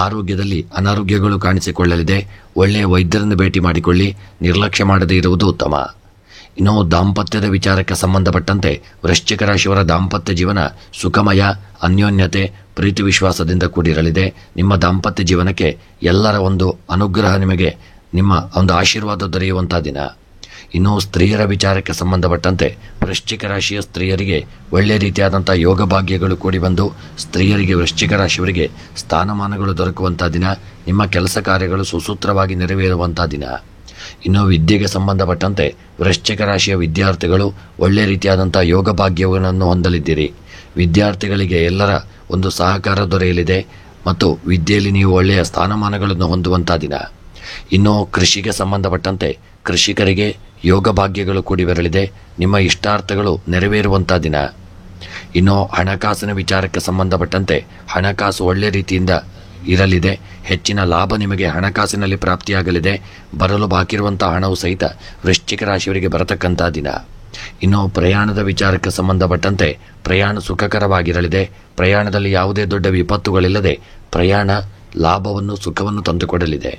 [SPEAKER 1] ಆರೋಗ್ಯದಲ್ಲಿ ಅನಾರೋಗ್ಯಗಳು ಕಾಣಿಸಿಕೊಳ್ಳಲಿದೆ. ಒಳ್ಳೆಯ ವೈದ್ಯರನ್ನು ಭೇಟಿ ಮಾಡಿಕೊಳ್ಳಿ, ನಿರ್ಲಕ್ಷ್ಯ ಮಾಡದೇ ಇರುವುದು ಉತ್ತಮ. ಇನ್ನು ದಾಂಪತ್ಯದ ವಿಚಾರಕ್ಕೆ ಸಂಬಂಧಪಟ್ಟಂತೆ ವೃಶ್ಚಿಕ ರಾಶಿಯವರ ದಾಂಪತ್ಯ ಜೀವನ ಸುಖಮಯ, ಅನ್ಯೋನ್ಯತೆ, ಪ್ರೀತಿ ವಿಶ್ವಾಸದಿಂದ ಕೂಡಿರಲಿದೆ. ನಿಮ್ಮ ದಾಂಪತ್ಯ ಜೀವನಕ್ಕೆ ಎಲ್ಲರ ಒಂದು ಅನುಗ್ರಹ, ನಿಮಗೆ ನಿಮ್ಮ ಒಂದು ಆಶೀರ್ವಾದ ದೊರೆಯುವಂಥ ದಿನ. ಇನ್ನು ಸ್ತ್ರೀಯರ ವಿಚಾರಕ್ಕೆ ಸಂಬಂಧಪಟ್ಟಂತೆ ವೃಶ್ಚಿಕ ರಾಶಿಯ ಸ್ತ್ರೀಯರಿಗೆ ಒಳ್ಳೆಯ ರೀತಿಯಾದಂಥ ಯೋಗ ಭಾಗ್ಯಗಳು ಕೂಡಿ ಬಂದು ಸ್ತ್ರೀಯರಿಗೆ ವೃಶ್ಚಿಕ ರಾಶಿಯವರಿಗೆ ಸ್ಥಾನಮಾನಗಳು ದೊರಕುವಂಥ ದಿನ. ನಿಮ್ಮ ಕೆಲಸ ಕಾರ್ಯಗಳು ಸುಸೂತ್ರವಾಗಿ ನೆರವೇರುವಂಥ ದಿನ. ಇನ್ನು ವಿದ್ಯೆಗೆ ಸಂಬಂಧಪಟ್ಟಂತೆ ವೃಶ್ಚಿಕ ರಾಶಿಯ ವಿದ್ಯಾರ್ಥಿಗಳು ಒಳ್ಳೆಯ ರೀತಿಯಾದಂಥ ಯೋಗ ಭಾಗ್ಯವನ್ನು ಹೊಂದಲಿದ್ದೀರಿ. ವಿದ್ಯಾರ್ಥಿಗಳಿಗೆ ಎಲ್ಲರ ಒಂದು ಸಹಕಾರ ದೊರೆಯಲಿದೆ ಮತ್ತು ವಿದ್ಯೆಯಲ್ಲಿ ನೀವು ಒಳ್ಳೆಯ ಸ್ಥಾನಮಾನಗಳನ್ನು ಹೊಂದುವಂಥ ದಿನ. ಇನ್ನು ಕೃಷಿಗೆ ಸಂಬಂಧಪಟ್ಟಂತೆ ಕೃಷಿಕರಿಗೆ ಯೋಗ ಭಾಗ್ಯಗಳು ಕೂಡಿ ಬರಲಿದೆ. ನಿಮ್ಮ ಇಷ್ಟಾರ್ಥಗಳು ನೆರವೇರುವಂಥ ದಿನ. ಇನ್ನು ಹಣಕಾಸಿನ ವಿಚಾರಕ್ಕೆ ಸಂಬಂಧಪಟ್ಟಂತೆ ಹಣಕಾಸು ಒಳ್ಳೆಯ ರೀತಿಯಿಂದ ಇರಲಿದೆ. ಹೆಚ್ಚಿನ ಲಾಭ ನಿಮಗೆ ಹಣಕಾಸಿನಲ್ಲಿ ಪ್ರಾಪ್ತಿಯಾಗಲಿದೆ. ಬರಲು ಬಾಕಿರುವಂಥ ಹಣವು ಸಹಿತ ವೃಶ್ಚಿಕ ರಾಶಿಯವರಿಗೆ ಬರತಕ್ಕಂಥ ದಿನ. ಇನ್ನು ಪ್ರಯಾಣದ ವಿಚಾರಕ್ಕೆ ಸಂಬಂಧಪಟ್ಟಂತೆ ಪ್ರಯಾಣ ಸುಖಕರವಾಗಿರಲಿದೆ. ಪ್ರಯಾಣದಲ್ಲಿ ಯಾವುದೇ ದೊಡ್ಡ ವಿಪತ್ತುಗಳಿಲ್ಲದೆ ಪ್ರಯಾಣ ಲಾಭವನ್ನು ಸುಖವನ್ನು ತಂದುಕೊಡಲಿದೆ.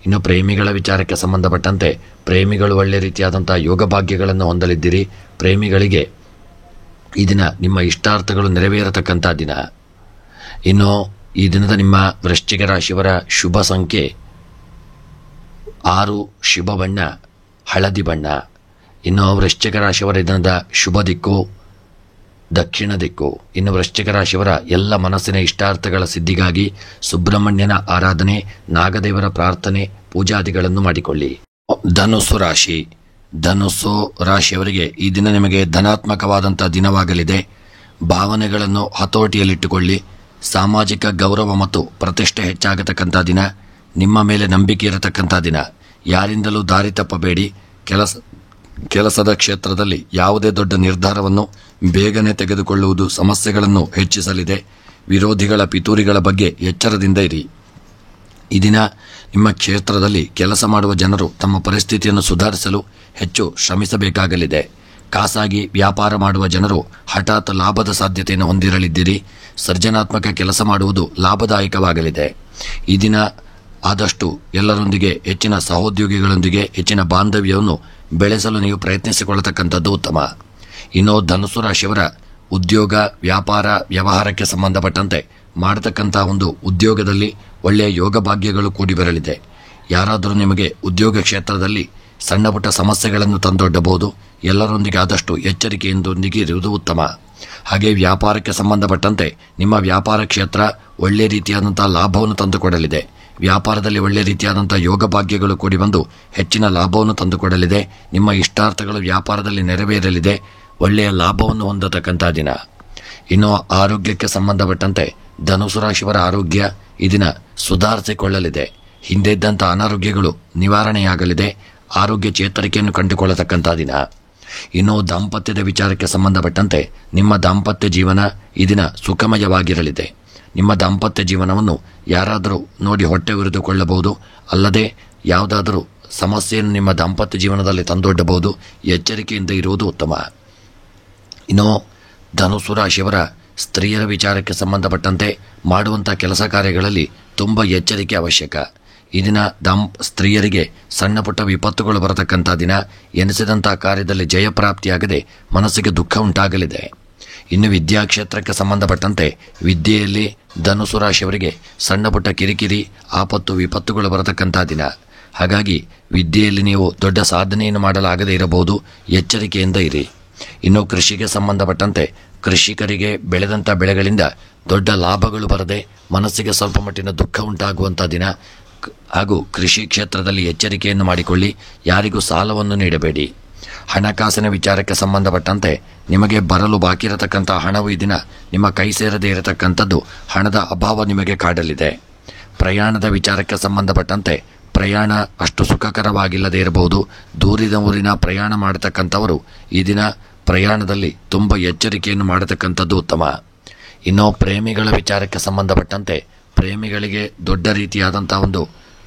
[SPEAKER 1] ಇನ್ನು ಪ್ರೇಮಿಗಳ ವಿಚಾರಕ್ಕೆ ಸಂಬಂಧಪಟ್ಟಂತೆ ಪ್ರೇಮಿಗಳು ಒಳ್ಳೆಯ ರೀತಿಯಾದಂಥ ಯೋಗ ಭಾಗ್ಯಗಳನ್ನು ಹೊಂದಲಿದ್ದೀರಿ. ಪ್ರೇಮಿಗಳಿಗೆ ಈ ದಿನ ನಿಮ್ಮ ಇಷ್ಟಾರ್ಥಗಳು ನೆರವೇರತಕ್ಕಂಥ ದಿನ. ಇನ್ನು ಈ ದಿನದ ನಿಮ್ಮ ವೃಶ್ಚಿಕ ರಾಶಿಯವರ ಶುಭ ಸಂಖ್ಯೆ 6, ಶುಭ ಬಣ್ಣ ಹಳದಿ ಬಣ್ಣ. ಇನ್ನು ವೃಶ್ಚಿಕ ರಾಶಿಯವರ ದಿನದ ಶುಭ ದಿಕ್ಕು ದಕ್ಷಿಣ ದಿಕ್ಕು. ಇನ್ನು ವೃಶ್ಚಿಕ ರಾಶಿಯವರ ಎಲ್ಲ ಮನಸ್ಸಿನ ಇಷ್ಟಾರ್ಥಗಳ ಸಿದ್ಧಿಗಾಗಿ ಸುಬ್ರಹ್ಮಣ್ಯನ ಆರಾಧನೆ, ನಾಗದೇವರ ಪ್ರಾರ್ಥನೆ, ಪೂಜಾದಿಗಳನ್ನು ಮಾಡಿಕೊಳ್ಳಿ. ಧನುಸ್ಸು ರಾಶಿ. ಧನುಸ್ಸು ರಾಶಿಯವರಿಗೆ ಈ ದಿನ ನಿಮಗೆ ಧನಾತ್ಮಕವಾದಂಥ ದಿನವಾಗಲಿದೆ. ಭಾವನೆಗಳನ್ನು ಹತೋಟಿಯಲ್ಲಿಟ್ಟುಕೊಳ್ಳಿ. ಸಾಮಾಜಿಕ ಗೌರವ ಮತ್ತು ಪ್ರತಿಷ್ಠೆ ಹೆಚ್ಚಾಗತಕ್ಕಂಥ ದಿನ. ನಿಮ್ಮ ಮೇಲೆ ನಂಬಿಕೆ ಇರತಕ್ಕಂಥ ದಿನ. ಯಾರಿಂದಲೂ ದಾರಿ ತಪ್ಪಬೇಡಿ. ಕೆಲಸದ ಕ್ಷೇತ್ರದಲ್ಲಿ ಯಾವುದೇ ದೊಡ್ಡ ನಿರ್ಧಾರವನ್ನು ಬೇಗನೆ ತೆಗೆದುಕೊಳ್ಳುವುದು ಸಮಸ್ಯೆಗಳನ್ನು ಹೆಚ್ಚಿಸಲಿದೆ. ವಿರೋಧಿಗಳ ಪಿತೂರಿಗಳ ಬಗ್ಗೆ ಎಚ್ಚರದಿಂದ ಇರಿ. ಈ ದಿನ ನಿಮ್ಮ ಕ್ಷೇತ್ರದಲ್ಲಿ ಕೆಲಸ ಮಾಡುವ ಜನರು ತಮ್ಮ ಪರಿಸ್ಥಿತಿಯನ್ನು ಸುಧಾರಿಸಲು ಹೆಚ್ಚು ಶ್ರಮಿಸಬೇಕಾಗಲಿದೆ. ಖಾಸಗಿ ವ್ಯಾಪಾರ ಮಾಡುವ ಜನರು ಹಠಾತ್ ಲಾಭದ ಸಾಧ್ಯತೆಯನ್ನು ಹೊಂದಿರಲಿದ್ದೀರಿ. ಸೃಜನಾತ್ಮಕ ಕೆಲಸ ಮಾಡುವುದು ಲಾಭದಾಯಕವಾಗಲಿದೆ. ಈ ದಿನ ಆದಷ್ಟು ಎಲ್ಲರೊಂದಿಗೆ ಹೆಚ್ಚಿನ ಸಹೋದ್ಯೋಗಿಗಳೊಂದಿಗೆ ಹೆಚ್ಚಿನ ಬಾಂಧವ್ಯವನ್ನು ಬೆಳೆಸಲು ನೀವು ಪ್ರಯತ್ನಿಸಿಕೊಳ್ಳತಕ್ಕಂಥದ್ದು ಉತ್ತಮ. ಇನ್ನು ಧನುಸು ರಾಶಿಯವರ ಉದ್ಯೋಗ, ವ್ಯಾಪಾರ, ವ್ಯವಹಾರಕ್ಕೆ ಸಂಬಂಧಪಟ್ಟಂತೆ ಮಾಡತಕ್ಕಂಥ ಒಂದು ಉದ್ಯೋಗದಲ್ಲಿ ಒಳ್ಳೆಯ ಯೋಗ ಭಾಗ್ಯಗಳು ಕೂಡಿ ಬರಲಿದೆ. ಯಾರಾದರೂ ನಿಮಗೆ ಉದ್ಯೋಗ ಕ್ಷೇತ್ರದಲ್ಲಿ ಸಣ್ಣ ಪುಟ್ಟ ಸಮಸ್ಯೆಗಳನ್ನು ತಂದೊಡ್ಡಬಹುದು. ಎಲ್ಲರೊಂದಿಗೆ ಆದಷ್ಟು ಎಚ್ಚರಿಕೆಯೊಂದಿಗೆ ಇರುವುದು ಉತ್ತಮ. ಹಾಗೆ ವ್ಯಾಪಾರಕ್ಕೆ ಸಂಬಂಧಪಟ್ಟಂತೆ ನಿಮ್ಮ ವ್ಯಾಪಾರ ಕ್ಷೇತ್ರ ಒಳ್ಳೆಯ ರೀತಿಯಾದಂಥ ಲಾಭವನ್ನು ತಂದುಕೊಡಲಿದೆ. ವ್ಯಾಪಾರದಲ್ಲಿ ಒಳ್ಳೆಯ ರೀತಿಯಾದಂಥ ಯೋಗ ಭಾಗ್ಯಗಳು ಕೂಡಿ ಬಂದು ಹೆಚ್ಚಿನ ಲಾಭವನ್ನು ತಂದುಕೊಡಲಿದೆ. ನಿಮ್ಮ ಇಷ್ಟಾರ್ಥಗಳು ವ್ಯಾಪಾರದಲ್ಲಿ ನೆರವೇರಲಿದೆ. ಒಳ್ಳೆಯ ಲಾಭವನ್ನು ಹೊಂದತಕ್ಕಂಥ ದಿನ. ಇನ್ನು ಆರೋಗ್ಯಕ್ಕೆ ಸಂಬಂಧಪಟ್ಟಂತೆ ಧನುಸು ರಾಶಿಯವರ ಆರೋಗ್ಯ ಈ ದಿನ ಸುಧಾರಿಸಿಕೊಳ್ಳಲಿದೆ. ಹಿಂದೆ ಇದ್ದಂಥ ಅನಾರೋಗ್ಯಗಳು ನಿವಾರಣೆಯಾಗಲಿದೆ. ಆರೋಗ್ಯ ಚೇತರಿಕೆಯನ್ನು ಕಂಡುಕೊಳ್ಳತಕ್ಕಂಥ ದಿನ. ಇನ್ನು ದಾಂಪತ್ಯದ ವಿಚಾರಕ್ಕೆ ಸಂಬಂಧಪಟ್ಟಂತೆ ನಿಮ್ಮ ದಾಂಪತ್ಯ ಜೀವನ ಈ ದಿನ ಸುಖಮಯವಾಗಿರಲಿದೆ. ನಿಮ್ಮ ದಾಂಪತ್ಯ ಜೀವನವನ್ನು ಯಾರಾದರೂ ನೋಡಿ ಹೊಟ್ಟೆ ಉರಿದುಕೊಳ್ಳಬಹುದು. ಅಲ್ಲದೆ ಯಾವುದಾದರೂ ಸಮಸ್ಯೆಯನ್ನು ನಿಮ್ಮ ದಾಂಪತ್ಯ ಜೀವನದಲ್ಲಿ ತಂದೊಡ್ಡಬಹುದು. ಎಚ್ಚರಿಕೆಯಿಂದ ಇರುವುದು ಉತ್ತಮ. ಇನ್ನು ಧನುಸು ರಾಶಿಯವರ ಸ್ತ್ರೀಯರ ವಿಚಾರಕ್ಕೆ ಸಂಬಂಧಪಟ್ಟಂತೆ ಮಾಡುವಂಥ ಕೆಲಸ ಕಾರ್ಯಗಳಲ್ಲಿ ತುಂಬ ಎಚ್ಚರಿಕೆ ಅವಶ್ಯಕ. ಈ ದಿನ ಸ್ತ್ರೀಯರಿಗೆ ಸಣ್ಣ ಪುಟ್ಟ ವಿಪತ್ತುಗಳು ಬರತಕ್ಕಂಥ ದಿನ. ಎನಿಸಿದಂಥ ಕಾರ್ಯದಲ್ಲಿ ಜಯಪ್ರಾಪ್ತಿಯಾಗದೆ ಮನಸ್ಸಿಗೆ ದುಃಖ ಉಂಟಾಗಲಿದೆ. ಇನ್ನು ವಿದ್ಯಾಕ್ಷೇತ್ರಕ್ಕೆ ಸಂಬಂಧಪಟ್ಟಂತೆ ವಿದ್ಯೆಯಲ್ಲಿ ಧನುಸು ರಾಶಿಯವರಿಗೆ ಸಣ್ಣ ಪುಟ್ಟ ಕಿರಿಕಿರಿ, ಆಪತ್ತು, ವಿಪತ್ತುಗಳು ಬರತಕ್ಕಂಥ ದಿನ. ಹಾಗಾಗಿ ವಿದ್ಯೆಯಲ್ಲಿ ನೀವು ದೊಡ್ಡ ಸಾಧನೆಯನ್ನು ಮಾಡಲಾಗದೇ ಇರಬಹುದು. ಎಚ್ಚರಿಕೆಯಿಂದ ಇರಿ. ಇನ್ನು ಕೃಷಿಗೆ ಸಂಬಂಧಪಟ್ಟಂತೆ ಕೃಷಿಕರಿಗೆ ಬೆಳೆದಂಥ ಬೆಳೆಗಳಿಂದ ದೊಡ್ಡ ಲಾಭಗಳು ಬರದೆ ಮನಸ್ಸಿಗೆ ಸ್ವಲ್ಪ ಮಟ್ಟಿನ ದುಃಖ ಉಂಟಾಗುವಂಥ ದಿನ. ಹಾಗೂ ಕೃಷಿ ಕ್ಷೇತ್ರದಲ್ಲಿ ಎಚ್ಚರಿಕೆಯನ್ನು ಮಾಡಿಕೊಳ್ಳಿ. ಯಾರಿಗೂ ಸಾಲವನ್ನು ನೀಡಬೇಡಿ. ಹಣಕಾಸಿನ ವಿಚಾರಕ್ಕೆ ಸಂಬಂಧಪಟ್ಟಂತೆ ನಿಮಗೆ ಬರಲು ಬಾಕಿ ಇರತಕ್ಕಂಥ ಹಣವು ಈ ದಿನ ನಿಮ್ಮ ಕೈ ಸೇರದೇ ಇರತಕ್ಕಂಥದ್ದು ಹಣದ ಅಭಾವ ನಿಮಗೆ ಕಾಡಲಿದೆ. ಪ್ರಯಾಣದ ವಿಚಾರಕ್ಕೆ ಸಂಬಂಧಪಟ್ಟಂತೆ ಪ್ರಯಾಣ ಅಷ್ಟು ಸುಖಕರವಾಗಿಲ್ಲದೆ ಇರಬಹುದು. ದೂರಿದ ಊರಿನ ಪ್ರಯಾಣ ಮಾಡತಕ್ಕಂಥವರು ಈ ದಿನ ಪ್ರಯಾಣದಲ್ಲಿ ತುಂಬ ಎಚ್ಚರಿಕೆಯನ್ನು ಮಾಡತಕ್ಕಂಥದ್ದು ಉತ್ತಮ. ಇನ್ನು ಪ್ರೇಮಿಗಳ ವಿಚಾರಕ್ಕೆ ಸಂಬಂಧಪಟ್ಟಂತೆ ಪ್ರೇಮಿಗಳಿಗೆ ದೊಡ್ಡ ರೀತಿಯಾದಂಥ ಒಂದು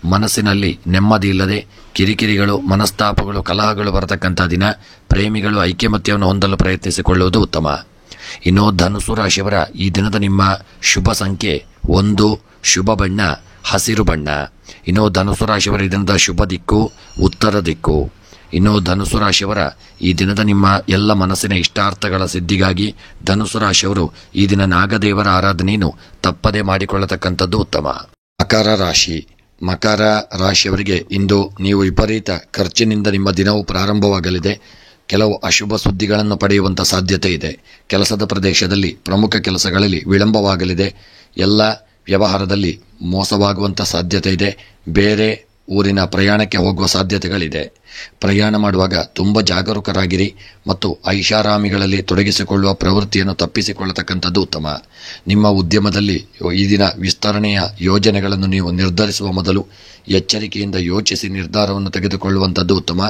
[SPEAKER 1] ಮನಸ್ಸಿನಲ್ಲಿ ನೆಮ್ಮದಿ ಇಲ್ಲದೆ ಕಿರಿಕಿರಿಗಳು, ಮನಸ್ತಾಪಗಳು, ಕಲಹಗಳು ಬರತಕ್ಕಂಥ ದಿನ. ಪ್ರೇಮಿಗಳು ಐಕ್ಯಮತ್ಯವನ್ನು ಹೊಂದಲು ಪ್ರಯತ್ನಿಸಿಕೊಳ್ಳುವುದು ಉತ್ತಮ. ಇನ್ನು ಧನುಸು ರಾಶಿಯವರ ಈ ದಿನದ ನಿಮ್ಮ ಶುಭ ಸಂಖ್ಯೆ 1, ಶುಭ ಬಣ್ಣ ಹಸಿರು ಬಣ್ಣ. ಇನ್ನು ಧನುಸು ರಾಶಿಯವರ ಈ ದಿನದ ಶುಭ ದಿಕ್ಕು ಉತ್ತರ ದಿಕ್ಕು. ಇನ್ನು ಧನುಸು ರಾಶಿಯವರ ಈ ದಿನದ ನಿಮ್ಮ ಎಲ್ಲ ಮನಸ್ಸಿನ ಇಷ್ಟಾರ್ಥಗಳ ಸಿದ್ಧಿಗಾಗಿ ಧನುಸು ರಾಶಿಯವರು ಈ ದಿನ ನಾಗದೇವರ ಆರಾಧನೆಯನ್ನು ತಪ್ಪದೇ ಮಾಡಿಕೊಳ್ಳತಕ್ಕಂಥದ್ದು ಉತ್ತಮ. ಮಕರ ರಾಶಿಯವರಿಗೆ ಇಂದು ನೀವು ವಿಪರೀತ ಖರ್ಚಿನಿಂದ ನಿಮ್ಮ ದಿನವು ಪ್ರಾರಂಭವಾಗಲಿದೆ. ಕೆಲವು ಅಶುಭ ಸುದ್ದಿಗಳನ್ನು ಪಡೆಯುವಂಥ ಸಾಧ್ಯತೆ ಇದೆ. ಕೆಲಸದ ಪ್ರದೇಶದಲ್ಲಿ ಪ್ರಮುಖ ಕೆಲಸಗಳಲ್ಲಿ ವಿಳಂಬವಾಗಲಿದೆ. ಎಲ್ಲ ವ್ಯವಹಾರದಲ್ಲಿ ಮೋಸವಾಗುವಂಥ ಸಾಧ್ಯತೆ ಇದೆ. ಬೇರೆ ಊರಿನ ಪ್ರಯಾಣಕ್ಕೆ ಹೋಗುವ ಸಾಧ್ಯತೆಗಳಿದೆ. ಪ್ರಯಾಣ ಮಾಡುವಾಗ ತುಂಬ ಜಾಗರೂಕರಾಗಿರಿ ಮತ್ತು ಐಷಾರಾಮಿಗಳಲ್ಲಿ ತೊಡಗಿಸಿಕೊಳ್ಳುವ ಪ್ರವೃತ್ತಿಯನ್ನು ತಪ್ಪಿಸಿಕೊಳ್ಳತಕ್ಕಂಥದ್ದು ಉತ್ತಮ. ನಿಮ್ಮ ಉದ್ಯಮದಲ್ಲಿ ಈ ದಿನ ವಿಸ್ತರಣೆಯ ಯೋಜನೆಗಳನ್ನು ನೀವು ನಿರ್ಧರಿಸುವ ಮೊದಲು ಎಚ್ಚರಿಕೆಯಿಂದ ಯೋಚಿಸಿ ನಿರ್ಧಾರವನ್ನು ತೆಗೆದುಕೊಳ್ಳುವಂಥದ್ದು ಉತ್ತಮ.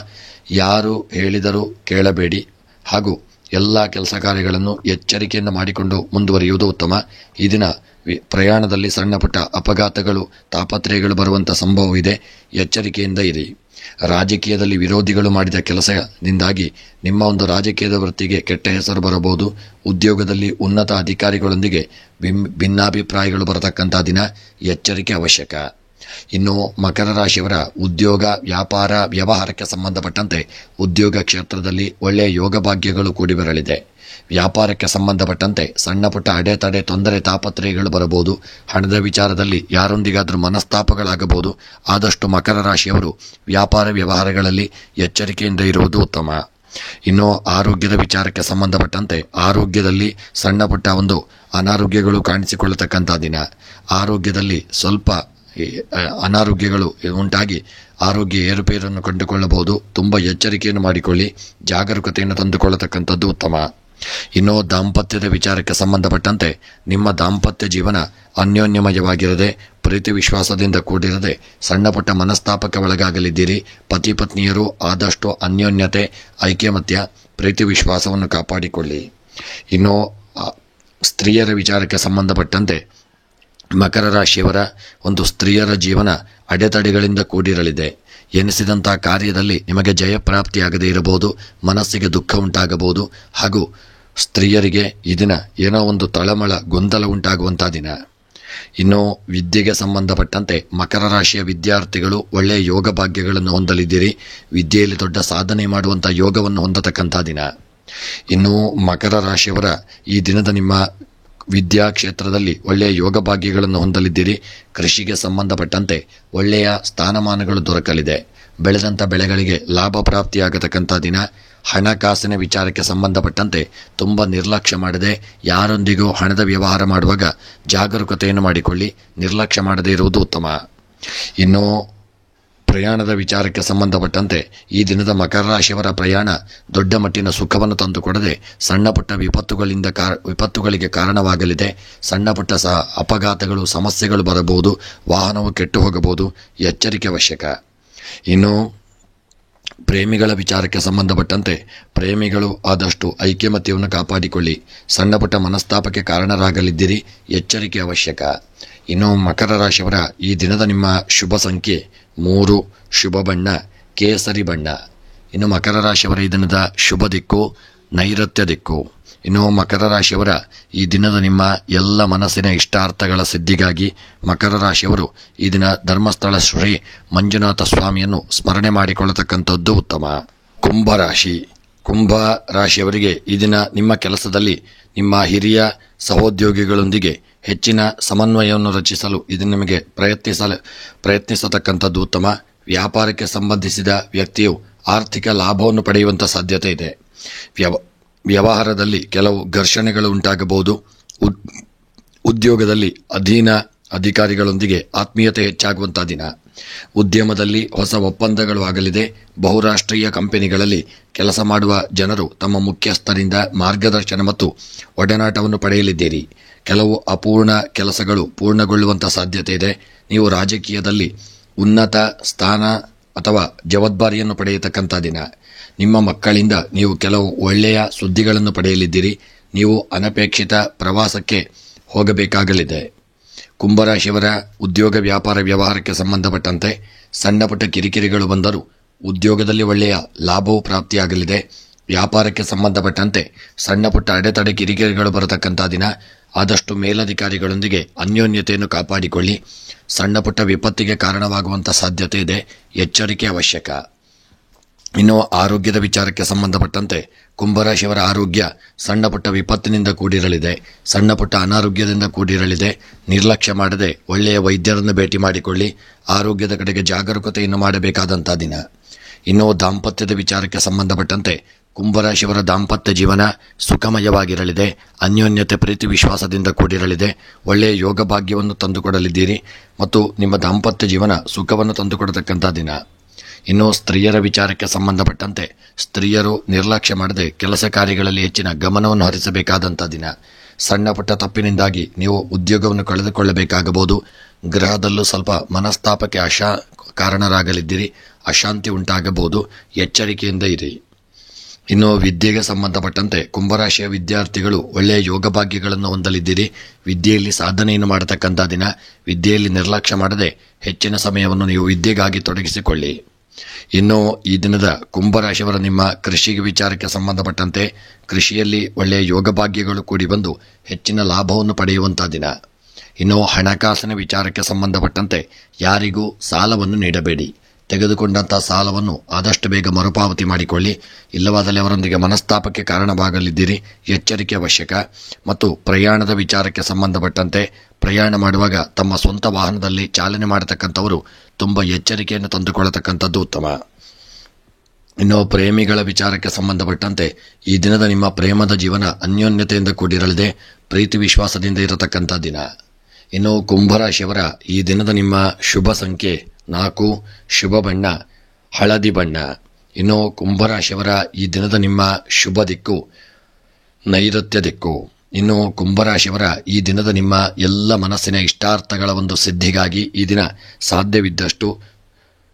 [SPEAKER 1] ಯಾರು ಹೇಳಿದರೂ ಕೇಳಬೇಡಿ ಹಾಗೂ ಎಲ್ಲ ಕೆಲಸ ಕಾರ್ಯಗಳನ್ನು ಎಚ್ಚರಿಕೆಯಿಂದ ಮಾಡಿಕೊಂಡು ಮುಂದುವರಿಯುವುದು ಉತ್ತಮ. ಈ ದಿನ ಪ್ರಯಾಣದಲ್ಲಿ ಸಣ್ಣ ಪುಟ್ಟ ಅಪಘಾತಗಳು, ತಾಪತ್ರಯಗಳು ಬರುವಂಥ ಸಂಭವವಿದೆ. ಎಚ್ಚರಿಕೆಯಿಂದ ಇರಿ. ರಾಜಕೀಯದಲ್ಲಿ ವಿರೋಧಿಗಳು ಮಾಡಿದ ಕೆಲಸದಿಂದಾಗಿ ನಿಮ್ಮ ಒಂದು ರಾಜಕೀಯದ ವೃತ್ತಿಗೆ ಕೆಟ್ಟ ಹೆಸರು ಬರಬಹುದು. ಉದ್ಯೋಗದಲ್ಲಿ ಉನ್ನತ ಅಧಿಕಾರಿಗಳೊಂದಿಗೆ ಭಿನ್ನಾಭಿಪ್ರಾಯಗಳು ಬರತಕ್ಕಂಥ ದಿನ. ಎಚ್ಚರಿಕೆ ಅವಶ್ಯಕ. ಇನ್ನು ಮಕರ ರಾಶಿಯವರ ಉದ್ಯೋಗ, ವ್ಯಾಪಾರ, ವ್ಯವಹಾರಕ್ಕೆ ಸಂಬಂಧಪಟ್ಟಂತೆ ಉದ್ಯೋಗ ಕ್ಷೇತ್ರದಲ್ಲಿ ಒಳ್ಳೆಯ ಯೋಗ ಭಾಗ್ಯಗಳು ಕೂಡಿ ಬರಲಿದೆ. ವ್ಯಾಪಾರಕ್ಕೆ ಸಂಬಂಧಪಟ್ಟಂತೆ ಸಣ್ಣ ಪುಟ್ಟ ಅಡೆತಡೆ, ತೊಂದರೆ, ತಾಪತ್ರಯಗಳು ಬರಬಹುದು. ಹಣದ ವಿಚಾರದಲ್ಲಿ ಯಾರೊಂದಿಗಾದರೂ ಮನಸ್ತಾಪಗಳಾಗಬಹುದು. ಆದಷ್ಟು ಮಕರ ರಾಶಿಯವರು ವ್ಯಾಪಾರ ವ್ಯವಹಾರಗಳಲ್ಲಿ ಎಚ್ಚರಿಕೆಯಿಂದ ಇರುವುದು ಉತ್ತಮ. ಇನ್ನು ಆರೋಗ್ಯದ ವಿಚಾರಕ್ಕೆ ಸಂಬಂಧಪಟ್ಟಂತೆ ಆರೋಗ್ಯದಲ್ಲಿ ಸಣ್ಣ ಪುಟ್ಟ ಒಂದು ಅನಾರೋಗ್ಯಗಳು ಕಾಣಿಸಿಕೊಳ್ಳತಕ್ಕಂಥ ದಿನ. ಆರೋಗ್ಯದಲ್ಲಿ ಸ್ವಲ್ಪ ಅನಾರೋಗ್ಯಗಳು ಉಂಟಾಗಿ ಆರೋಗ್ಯ ಏರುಪೇರನ್ನು ಕಂಡುಕೊಳ್ಳಬಹುದು. ತುಂಬ ಎಚ್ಚರಿಕೆಯನ್ನು ಮಾಡಿಕೊಳ್ಳಿ. ಜಾಗರೂಕತೆಯನ್ನು ತಂದುಕೊಳ್ಳತಕ್ಕಂಥದ್ದು ಉತ್ತಮ. ಇನ್ನು ದಾಂಪತ್ಯದ ವಿಚಾರಕ್ಕೆ ಸಂಬಂಧಪಟ್ಟಂತೆ ನಿಮ್ಮ ದಾಂಪತ್ಯ ಜೀವನ ಅನ್ಯೋನ್ಯಮಯವಾಗಿರದೆ ಪ್ರೀತಿ ವಿಶ್ವಾಸದಿಂದ ಕೂಡಿರದೆ ಸಣ್ಣ ಪುಟ್ಟ ಮನಸ್ತಾಪಕ್ಕೆ ಒಳಗಾಗಲಿದ್ದೀರಿ. ಪತಿ ಪತ್ನಿಯರು ಆದಷ್ಟು ಅನ್ಯೋನ್ಯತೆ, ಐಕ್ಯಮತ್ಯ, ಪ್ರೀತಿ ವಿಶ್ವಾಸವನ್ನು ಕಾಪಾಡಿಕೊಳ್ಳಿ. ಇನ್ನು ಸ್ತ್ರೀಯರ ವಿಚಾರಕ್ಕೆ ಸಂಬಂಧಪಟ್ಟಂತೆ ಮಕರ ರಾಶಿಯವರ ಒಂದು ಸ್ತ್ರೀಯರ ಜೀವನ ಅಡೆತಡೆಗಳಿಂದ ಕೂಡಿರಲಿದೆ. ಎನಿಸಿದಂಥ ಕಾರ್ಯದಲ್ಲಿ ನಿಮಗೆ ಜಯಪ್ರಾಪ್ತಿಯಾಗದೇ ಇರಬಹುದು, ಮನಸ್ಸಿಗೆ ದುಃಖ ಉಂಟಾಗಬಹುದು, ಹಾಗೂ ಸ್ತ್ರೀಯರಿಗೆ ಈ ದಿನ ಏನೋ ಒಂದು ತಳಮಳ ಗೊಂದಲ ಉಂಟಾಗುವಂಥ ದಿನ. ಇನ್ನು ವಿದ್ಯೆಗೆ ಸಂಬಂಧಪಟ್ಟಂತೆ ಮಕರ ರಾಶಿಯ ವಿದ್ಯಾರ್ಥಿಗಳು ಒಳ್ಳೆಯ ಯೋಗ ಭಾಗ್ಯಗಳನ್ನು ಹೊಂದಲಿದ್ದೀರಿ. ವಿದ್ಯೆಯಲ್ಲಿ ದೊಡ್ಡ ಸಾಧನೆ ಮಾಡುವಂಥ ಯೋಗವನ್ನು ಹೊಂದತಕ್ಕಂಥ ದಿನ. ಇನ್ನು ಮಕರ ರಾಶಿಯವರ ಈ ದಿನದ ನಿಮ್ಮ ವಿದ್ಯಾ ಕ್ಷೇತ್ರದಲ್ಲಿ ಒಳ್ಳೆಯ ಯೋಗ ಭಾಗ್ಯಗಳನ್ನು ಹೊಂದಲಿದ್ದೀರಿ. ಕೃಷಿಗೆ ಸಂಬಂಧಪಟ್ಟಂತೆ ಒಳ್ಳೆಯ ಸ್ಥಾನಮಾನಗಳು ದೊರಕಲಿದೆ. ಬೆಳೆದಂಥ ಬೆಳೆಗಳಿಗೆ ಲಾಭ ಪ್ರಾಪ್ತಿಯಾಗತಕ್ಕಂಥ ದಿನ. ಹಣಕಾಸಿನ ವಿಚಾರಕ್ಕೆ ಸಂಬಂಧಪಟ್ಟಂತೆ ತುಂಬ ನಿರ್ಲಕ್ಷ್ಯ ಮಾಡದೆ ಯಾರೊಂದಿಗೂ ಹಣದ ವ್ಯವಹಾರ ಮಾಡುವಾಗ ಜಾಗರೂಕತೆಯನ್ನು ಮಾಡಿಕೊಳ್ಳಿ. ನಿರ್ಲಕ್ಷ್ಯ ಮಾಡದೇ ಇರುವುದು ಉತ್ತಮ. ಇನ್ನು ಪ್ರಯಾಣದ ವಿಚಾರಕ್ಕೆ ಸಂಬಂಧಪಟ್ಟಂತೆ ಈ ದಿನದ ಮಕರ ರಾಶಿಯವರ ಪ್ರಯಾಣ ದೊಡ್ಡ ಮಟ್ಟಿನ ಸುಖವನ್ನು ತಂದುಕೊಡದೆ ಸಣ್ಣ ಪುಟ್ಟ ವಿಪತ್ತುಗಳಿಗೆ ಕಾರಣವಾಗಲಿದೆ. ಸಣ್ಣ ಪುಟ್ಟ ಅಪಘಾತಗಳು, ಸಮಸ್ಯೆಗಳು ಬರಬಹುದು. ವಾಹನವು ಕೆಟ್ಟು ಹೋಗಬಹುದು. ಎಚ್ಚರಿಕೆ ಅವಶ್ಯಕ. ಇನ್ನು ಪ್ರೇಮಿಗಳ ವಿಚಾರಕ್ಕೆ ಸಂಬಂಧಪಟ್ಟಂತೆ ಪ್ರೇಮಿಗಳು ಆದಷ್ಟು ಐಕ್ಯಮತ್ಯವನ್ನು ಕಾಪಾಡಿಕೊಳ್ಳಿ. ಸಣ್ಣ ಪುಟ್ಟ ಮನಸ್ತಾಪಕ್ಕೆ ಕಾರಣರಾಗಲಿದ್ದೀರಿ. ಎಚ್ಚರಿಕೆ ಅವಶ್ಯಕ. ಇನ್ನು ಮಕರ ರಾಶಿಯವರ ಈ ದಿನದ ನಿಮ್ಮ ಶುಭ ಸಂಖ್ಯೆ 3, ಶುಭ ಬಣ್ಣ ಕೇಸರಿ ಬಣ್ಣ. ಇನ್ನು ಮಕರ ರಾಶಿಯವರ ಈ ದಿನದ ಶುಭ ದಿಕ್ಕು ನೈಋತ್ಯ ದಿಕ್ಕು. ಇನ್ನು ಮಕರ ರಾಶಿಯವರ ಈ ದಿನದ ನಿಮ್ಮ ಎಲ್ಲ ಮನಸ್ಸಿನ ಇಷ್ಟಾರ್ಥಗಳ ಸಿದ್ಧಿಗಾಗಿ ಮಕರ ರಾಶಿಯವರು ಈ ದಿನ ಧರ್ಮಸ್ಥಳ ಶ್ರೀ ಮಂಜುನಾಥ ಸ್ವಾಮಿಯನ್ನು ಸ್ಮರಣೆ ಮಾಡಿಕೊಳ್ಳತಕ್ಕಂಥದ್ದು ಉತ್ತಮ. ಕುಂಭ ರಾಶಿಯವರಿಗೆ ಈ ದಿನ ನಿಮ್ಮ ಕೆಲಸದಲ್ಲಿ ನಿಮ್ಮ ಹಿರಿಯ ಸಹೋದ್ಯೋಗಿಗಳೊಂದಿಗೆ ಹೆಚ್ಚಿನ ಸಮನ್ವಯವನ್ನು ರಚಿಸಲು ಇದು ನಿಮಗೆ ಪ್ರಯತ್ನಿಸತಕ್ಕಂಥದ್ದು ಉತ್ತಮ. ವ್ಯಾಪಾರಕ್ಕೆ ಸಂಬಂಧಿಸಿದ ವ್ಯಕ್ತಿಯು ಆರ್ಥಿಕ ಲಾಭವನ್ನು ಪಡೆಯುವಂಥ ಸಾಧ್ಯತೆ ಇದೆ. ವ್ಯವಹಾರದಲ್ಲಿ ಕೆಲವು ಘರ್ಷಣೆಗಳು ಉಂಟಾಗಬಹುದು. ಉದ್ಯೋಗದಲ್ಲಿ ಅಧೀನ ಅಧಿಕಾರಿಗಳೊಂದಿಗೆ ಆತ್ಮೀಯತೆ ಹೆಚ್ಚಾಗುವಂಥ ದಿನ. ಉದ್ಯಮದಲ್ಲಿ ಹೊಸ ಒಪ್ಪಂದಗಳು ಆಗಲಿದೆ. ಬಹುರಾಷ್ಟ್ರೀಯ ಕಂಪನಿಗಳಲ್ಲಿ ಕೆಲಸ ಮಾಡುವ ಜನರು ತಮ್ಮ ಮುಖ್ಯಸ್ಥರಿಂದ ಮಾರ್ಗದರ್ಶನ ಮತ್ತು ಒಡನಾಟವನ್ನು ಪಡೆಯಲಿದ್ದೀರಿ. ಕೆಲವು ಅಪೂರ್ಣ ಕೆಲಸಗಳು ಪೂರ್ಣಗೊಳ್ಳುವಂಥ ಸಾಧ್ಯತೆ ಇದೆ. ನೀವು ರಾಜಕೀಯದಲ್ಲಿ ಉನ್ನತ ಸ್ಥಾನ ಅಥವಾ ಜವಾಬ್ದಾರಿಯನ್ನು ಪಡೆಯತಕ್ಕಂಥ ದಿನ. ನಿಮ್ಮ ಮಕ್ಕಳಿಂದ ನೀವು ಕೆಲವು ಒಳ್ಳೆಯ ಸುದ್ದಿಗಳನ್ನು ಪಡೆಯಲಿದ್ದೀರಿ. ನೀವು ಅನಪೇಕ್ಷಿತ ಪ್ರವಾಸಕ್ಕೆ ಹೋಗಬೇಕಾಗಲಿದೆ. ಕುಂಭರಾಶಿಯವರ ಉದ್ಯೋಗ ವ್ಯಾಪಾರ ವ್ಯವಹಾರಕ್ಕೆ ಸಂಬಂಧಪಟ್ಟಂತೆ ಸಣ್ಣ ಪುಟ್ಟ ಕಿರಿಕಿರಿಗಳು ಬಂದರೂ ಉದ್ಯೋಗದಲ್ಲಿ ಒಳ್ಳೆಯ ಲಾಭವು ಪ್ರಾಪ್ತಿಯಾಗಲಿದೆ. ವ್ಯಾಪಾರಕ್ಕೆ ಸಂಬಂಧಪಟ್ಟಂತೆ ಸಣ್ಣ ಪುಟ್ಟ ಅಡೆತಡೆ ಕಿರಿಕಿರಿಗಳು ಬರತಕ್ಕಂಥ ದಿನ. ಆದಷ್ಟು ಮೇಲಧಿಕಾರಿಗಳೊಂದಿಗೆ ಅನ್ಯೋನ್ಯತೆಯನ್ನು ಕಾಪಾಡಿಕೊಳ್ಳಿ. ಸಣ್ಣ ಪುಟ್ಟ ವಿಪತ್ತಿಗೆ ಕಾರಣವಾಗುವಂಥ ಸಾಧ್ಯತೆ ಇದೆ. ಎಚ್ಚರಿಕೆ ಅವಶ್ಯಕ. ಇನ್ನು ಆರೋಗ್ಯದ ವಿಚಾರಕ್ಕೆ ಸಂಬಂಧಪಟ್ಟಂತೆ ಕುಂಭರಾಶಿಯವರ ಆರೋಗ್ಯ ಸಣ್ಣ ಪುಟ್ಟ ವಿಪತ್ತಿನಿಂದ ಕೂಡಿರಲಿದೆ. ಸಣ್ಣ ಪುಟ್ಟ ಅನಾರೋಗ್ಯದಿಂದ ಕೂಡಿರಲಿದೆ. ನಿರ್ಲಕ್ಷ್ಯ ಮಾಡದೆ ಒಳ್ಳೆಯ ವೈದ್ಯರನ್ನು ಭೇಟಿ ಮಾಡಿಕೊಳ್ಳಿ. ಆರೋಗ್ಯದ ಕಡೆಗೆ ಜಾಗರೂಕತೆಯನ್ನು ಮಾಡಬೇಕಾದಂಥ ದಿನ. ಇನ್ನು ದಾಂಪತ್ಯದ ವಿಚಾರಕ್ಕೆ ಸಂಬಂಧಪಟ್ಟಂತೆ ಕುಂಭರಾಶಿಯವರ ದಾಂಪತ್ಯ ಜೀವನ ಸುಖಮಯವಾಗಿರಲಿದೆ. ಅನ್ಯೋನ್ಯತೆ, ಪ್ರೀತಿ ವಿಶ್ವಾಸದಿಂದ ಕೂಡಿರಲಿದೆ. ಒಳ್ಳೆಯ ಯೋಗ ಭಾಗ್ಯವನ್ನು ತಂದುಕೊಡಲಿದ್ದೀರಿ ಮತ್ತು ನಿಮ್ಮ ದಾಂಪತ್ಯ ಜೀವನ ಸುಖವನ್ನು ತಂದುಕೊಡತಕ್ಕಂಥ ದಿನ. ಇನ್ನು ಸ್ತ್ರೀಯರ ವಿಚಾರಕ್ಕೆ ಸಂಬಂಧಪಟ್ಟಂತೆ ಸ್ತ್ರೀಯರು ನಿರ್ಲಕ್ಷ್ಯ ಮಾಡದೆ ಕೆಲಸ ಕಾರ್ಯಗಳಲ್ಲಿ ಹೆಚ್ಚಿನ ಗಮನವನ್ನು ಹರಿಸಬೇಕಾದಂಥ ದಿನ. ಸಣ್ಣ ಪುಟ್ಟ ತಪ್ಪಿನಿಂದಾಗಿ ನೀವು ಉದ್ಯೋಗವನ್ನು ಕಳೆದುಕೊಳ್ಳಬೇಕಾಗಬಹುದು. ಗೃಹದಲ್ಲೂ ಸ್ವಲ್ಪ ಮನಸ್ತಾಪಕ್ಕೆ ಕಾರಣರಾಗಲಿದ್ದೀರಿ. ಅಶಾಂತಿ ಉಂಟಾಗಬಹುದು. ಎಚ್ಚರಿಕೆಯಿಂದ ಇರಿ. ಇನ್ನು ವಿದ್ಯೆಗೆ ಸಂಬಂಧಪಟ್ಟಂತೆ ಕುಂಭರಾಶಿಯ ವಿದ್ಯಾರ್ಥಿಗಳು ಒಳ್ಳೆಯ ಯೋಗ ಭಾಗ್ಯಗಳನ್ನು ಹೊಂದಲಿದ್ದೀರಿ. ವಿದ್ಯೆಯಲ್ಲಿ ಸಾಧನೆಯನ್ನು ಮಾಡತಕ್ಕಂಥ ದಿನ. ವಿದ್ಯೆಯಲ್ಲಿ ನಿರ್ಲಕ್ಷ್ಯ ಮಾಡದೆ ಹೆಚ್ಚಿನ ಸಮಯವನ್ನು ನೀವು ವಿದ್ಯೆಗಾಗಿ ತೊಡಗಿಸಿಕೊಳ್ಳಿ. ಇನ್ನು ಈ ದಿನದ ಕುಂಭರಾಶಿಯವರ ನಿಮ್ಮ ಕೃಷಿಗೆ ವಿಚಾರಕ್ಕೆ ಸಂಬಂಧಪಟ್ಟಂತೆ ಕೃಷಿಯಲ್ಲಿ ಒಳ್ಳೆಯ ಯೋಗ ಭಾಗ್ಯಗಳು ಕೂಡಿ ಬಂದು ಹೆಚ್ಚಿನ ಲಾಭವನ್ನು ಪಡೆಯುವಂಥ ದಿನ. ಇನ್ನು ಹಣಕಾಸಿನ ವಿಚಾರಕ್ಕೆ ಸಂಬಂಧಪಟ್ಟಂತೆ ಯಾರಿಗೂ ಸಾಲವನ್ನು ನೀಡಬೇಡಿ. ತೆಗೆದುಕೊಂಡಂಥ ಸಾಲವನ್ನು ಆದಷ್ಟು ಬೇಗ ಮರುಪಾವತಿ ಮಾಡಿಕೊಳ್ಳಿ. ಇಲ್ಲವಾದಲ್ಲಿ ಅವರೊಂದಿಗೆ ಮನಸ್ತಾಪಕ್ಕೆ ಕಾರಣವಾಗಲಿದ್ದೀರಿ. ಎಚ್ಚರಿಕೆ ಅವಶ್ಯಕ. ಮತ್ತು ಪ್ರಯಾಣದ ವಿಚಾರಕ್ಕೆ ಸಂಬಂಧಪಟ್ಟಂತೆ ಪ್ರಯಾಣ ಮಾಡುವಾಗ ತಮ್ಮ ಸ್ವಂತ ವಾಹನದಲ್ಲಿ ಚಾಲನೆ ಮಾಡತಕ್ಕಂಥವರು ತುಂಬ ಎಚ್ಚರಿಕೆಯನ್ನು ತಂದುಕೊಳ್ಳತಕ್ಕಂಥದ್ದು ಉತ್ತಮ. ಇನ್ನು ಪ್ರೇಮಿಗಳ ವಿಚಾರಕ್ಕೆ ಸಂಬಂಧಪಟ್ಟಂತೆ ಈ ದಿನದ ನಿಮ್ಮ ಪ್ರೇಮದ ಜೀವನ ಅನ್ಯೋನ್ಯತೆಯಿಂದ ಕೂಡಿರಲಿದೆ. ಪ್ರೀತಿ ವಿಶ್ವಾಸದಿಂದ ಇರತಕ್ಕಂಥ ದಿನ. ಇನ್ನು ಕುಂಭರಾಶಿಯವರ ಈ ದಿನದ ನಿಮ್ಮ ಶುಭ ಸಂಖ್ಯೆ 4, ಶುಭ ಬಣ್ಣ ಹಳದಿ ಬಣ್ಣ. ಇನ್ನು ಕುಂಭರಾಶಿಯವರ ಈ ದಿನದ ನಿಮ್ಮ ಶುಭ ದಿಕ್ಕು ನೈಋತ್ಯ ದಿಕ್ಕು. ಇನ್ನು ಕುಂಭರಾಶಿಯವರ ಈ ದಿನದ ನಿಮ್ಮ ಎಲ್ಲ ಮನಸ್ಸಿನ ಇಷ್ಟಾರ್ಥಗಳ ಒಂದು ಸಿದ್ಧಿಗಾಗಿ ಈ ದಿನ ಸಾಧ್ಯವಿದ್ದಷ್ಟು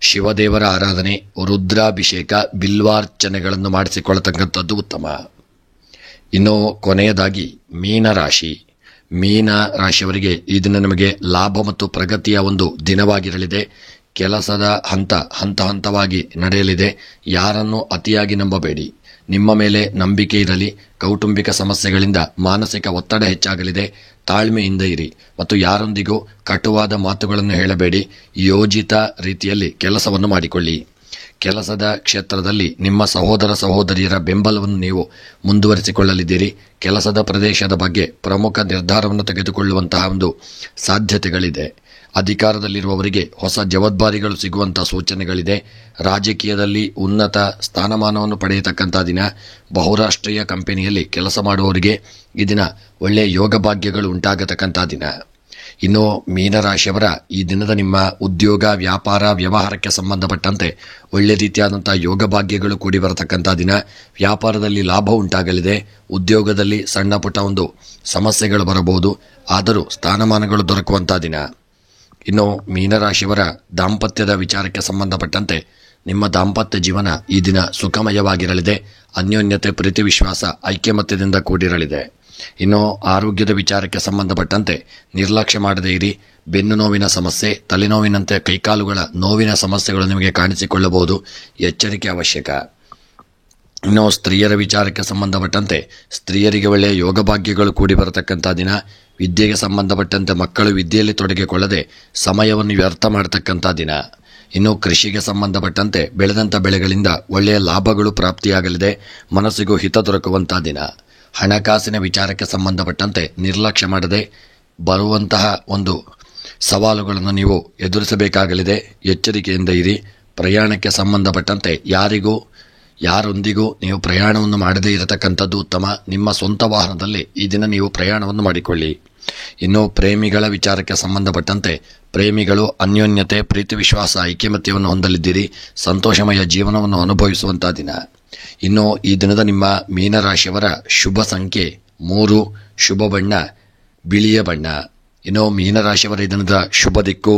[SPEAKER 1] ಶಿವದೇವರ ಆರಾಧನೆ, ರುದ್ರಾಭಿಷೇಕ, ಬಿಲ್ವಾರ್ಚನೆಗಳನ್ನು ಮಾಡಿಸಿಕೊಳ್ಳತಕ್ಕಂಥದ್ದು ಉತ್ತಮ. ಇನ್ನು ಕೊನೆಯದಾಗಿ ಮೀನರಾಶಿ. ಮೀನ ರಾಶಿಯವರಿಗೆ ಈ ದಿನ ನಿಮಗೆ ಲಾಭ ಮತ್ತು ಪ್ರಗತಿಯ ಒಂದು ದಿನವಾಗಿರಲಿದೆ. ಕೆಲಸದ ಹಂತವಾಗಿ ನಡೆಯಲಿದೆ. ಯಾರನ್ನು ಅತಿಯಾಗಿ ನಂಬಬೇಡಿ. ನಿಮ್ಮ ಮೇಲೆ ನಂಬಿಕೆ ಇರಲಿ. ಕೌಟುಂಬಿಕ ಸಮಸ್ಯೆಗಳಿಂದ ಮಾನಸಿಕ ಒತ್ತಡ ಹೆಚ್ಚಾಗಲಿದೆ. ತಾಳ್ಮೆಯಿಂದ ಇರಿ ಮತ್ತು ಯಾರೊಂದಿಗೂ ಕಟುವಾದ ಮಾತುಗಳನ್ನು ಹೇಳಬೇಡಿ. ಯೋಜಿತ ರೀತಿಯಲ್ಲಿ ಕೆಲಸವನ್ನು ಮಾಡಿಕೊಳ್ಳಿ. ಕೆಲಸದ ಕ್ಷೇತ್ರದಲ್ಲಿ ನಿಮ್ಮ ಸಹೋದರ ಸಹೋದರಿಯರ ಬೆಂಬಲವನ್ನು ನೀವು ಮುಂದುವರಿಸಿಕೊಳ್ಳಲಿದ್ದೀರಿ. ಕೆಲಸದ ಪ್ರದೇಶದ ಬಗ್ಗೆ ಪ್ರಮುಖ ನಿರ್ಧಾರವನ್ನು ತೆಗೆದುಕೊಳ್ಳುವಂತಹ ಒಂದು ಸಾಧ್ಯತೆಗಳಿದೆ. ಅಧಿಕಾರದಲ್ಲಿರುವವರಿಗೆ ಹೊಸ ಜವಾಬ್ದಾರಿಗಳು ಸಿಗುವಂಥ ಸೂಚನೆಗಳಿದೆ. ರಾಜಕೀಯದಲ್ಲಿ ಉನ್ನತ ಸ್ಥಾನಮಾನವನ್ನು ಪಡೆಯತಕ್ಕಂಥ ದಿನ. ಬಹುರಾಷ್ಟ್ರೀಯ ಕಂಪನಿಯಲ್ಲಿ ಕೆಲಸ ಮಾಡುವವರಿಗೆ ಈ ದಿನ ಒಳ್ಳೆಯ ಯೋಗ ಭಾಗ್ಯಗಳು ಉಂಟಾಗತಕ್ಕಂಥ ದಿನ. ಇನ್ನು ಮೀನರಾಶಿಯವರ ಈ ದಿನದ ನಿಮ್ಮ ಉದ್ಯೋಗ, ವ್ಯಾಪಾರ, ವ್ಯವಹಾರಕ್ಕೆ ಸಂಬಂಧಪಟ್ಟಂತೆ ಒಳ್ಳೆ ರೀತಿಯಾದಂಥ ಯೋಗ ಭಾಗ್ಯಗಳು ಕೂಡಿ ಬರತಕ್ಕಂಥ ದಿನ. ವ್ಯಾಪಾರದಲ್ಲಿ ಲಾಭ ಉಂಟಾಗಲಿದೆ. ಉದ್ಯೋಗದಲ್ಲಿ ಸಣ್ಣ ಪುಟ್ಟ ಒಂದು ಸಮಸ್ಯೆಗಳು ಬರಬಹುದು, ಆದರೂ ಸ್ಥಾನಮಾನಗಳು ದೊರಕುವಂಥ ದಿನ. ಇನ್ನು ಮೀನರಾಶಿಯವರ ದಾಂಪತ್ಯದ ವಿಚಾರಕ್ಕೆ ಸಂಬಂಧಪಟ್ಟಂತೆ ನಿಮ್ಮ ದಾಂಪತ್ಯ ಜೀವನ ಈ ದಿನ ಸುಖಮಯವಾಗಿರಲಿದೆ. ಅನ್ಯೋನ್ಯತೆ, ಪ್ರೀತಿ, ವಿಶ್ವಾಸ, ಐಕ್ಯಮತ್ಯದಿಂದ ಕೂಡಿರಲಿದೆ. ಇನ್ನು ಆರೋಗ್ಯದ ವಿಚಾರಕ್ಕೆ ಸಂಬಂಧಪಟ್ಟಂತೆ ನಿರ್ಲಕ್ಷ್ಯ ಮಾಡದೇ ಇರಿ. ಬೆನ್ನು ನೋವಿನ ಸಮಸ್ಯೆ, ತಲೆನೋವಿನಂತೆ ಕೈಕಾಲುಗಳ ನೋವಿನ ಸಮಸ್ಯೆಗಳು ನಿಮಗೆ ಕಾಣಿಸಿಕೊಳ್ಳಬಹುದು. ಎಚ್ಚರಿಕೆ ಅವಶ್ಯಕ. ಇನ್ನು ಸ್ತ್ರೀಯರ ವಿಚಾರಕ್ಕೆ ಸಂಬಂಧಪಟ್ಟಂತೆ ಸ್ತ್ರೀಯರಿಗೆ ಒಳ್ಳೆಯ ಯೋಗ ಭಾಗ್ಯಗಳು ಕೂಡಿ ಬರತಕ್ಕಂಥ ದಿನ. ವಿದ್ಯೆಗೆ ಸಂಬಂಧಪಟ್ಟಂತೆ ಮಕ್ಕಳು ವಿದ್ಯೆಯಲ್ಲಿ ತೊಡಗಿಕೊಳ್ಳದೆ ಸಮಯವನ್ನು ವ್ಯರ್ಥ ಮಾಡತಕ್ಕಂಥ ದಿನ. ಇನ್ನು ಕೃಷಿಗೆ ಸಂಬಂಧಪಟ್ಟಂತೆ ಬೆಳೆದಂಥ ಬೆಳೆಗಳಿಂದ ಒಳ್ಳೆಯ ಲಾಭಗಳು ಪ್ರಾಪ್ತಿಯಾಗಲಿದೆ. ಮನಸ್ಸಿಗೂ ಹಿತ ದೊರಕುವಂಥ ದಿನ. ಹಣಕಾಸಿನ ವಿಚಾರಕ್ಕೆ ಸಂಬಂಧಪಟ್ಟಂತೆ ನಿರ್ಲಕ್ಷ್ಯ ಮಾಡದೆ ಬರುವಂತಹ ಒಂದು ಸವಾಲುಗಳನ್ನು ನೀವು ಎದುರಿಸಬೇಕಾಗಲಿದೆ. ಎಚ್ಚರಿಕೆಯಿಂದ ಇರಿ. ಪ್ರಯಾಣಕ್ಕೆ ಸಂಬಂಧಪಟ್ಟಂತೆ ಯಾರೊಂದಿಗೂ ನೀವು ಪ್ರಯಾಣವನ್ನು ಮಾಡದೇ ಇರತಕ್ಕಂಥದ್ದು ಉತ್ತಮ. ನಿಮ್ಮ ಸ್ವಂತ ವಾಹನದಲ್ಲಿ ಈ ದಿನ ನೀವು ಪ್ರಯಾಣವನ್ನು ಮಾಡಿಕೊಳ್ಳಿ. ಇನ್ನು ಪ್ರೇಮಿಗಳ ವಿಚಾರಕ್ಕೆ ಸಂಬಂಧಪಟ್ಟಂತೆ ಪ್ರೇಮಿಗಳು ಅನ್ಯೋನ್ಯತೆ, ಪ್ರೀತಿ, ವಿಶ್ವಾಸ, ಐಕ್ಯಮತ್ಯವನ್ನು ಹೊಂದಲಿದ್ದೀರಿ. ಸಂತೋಷಮಯ ಜೀವನವನ್ನು ಅನುಭವಿಸುವಂಥ ದಿನ. ಇನ್ನು ಈ ದಿನದ ನಿಮ್ಮ ಮೀನರಾಶಿಯವರ ಶುಭ ಸಂಖ್ಯೆ 3, ಶುಭ ಬಣ್ಣ ಬಿಳಿಯ ಬಣ್ಣ. ಇನ್ನು ಮೀನರಾಶಿಯವರ ಈ ದಿನದ ಶುಭ ದಿಕ್ಕು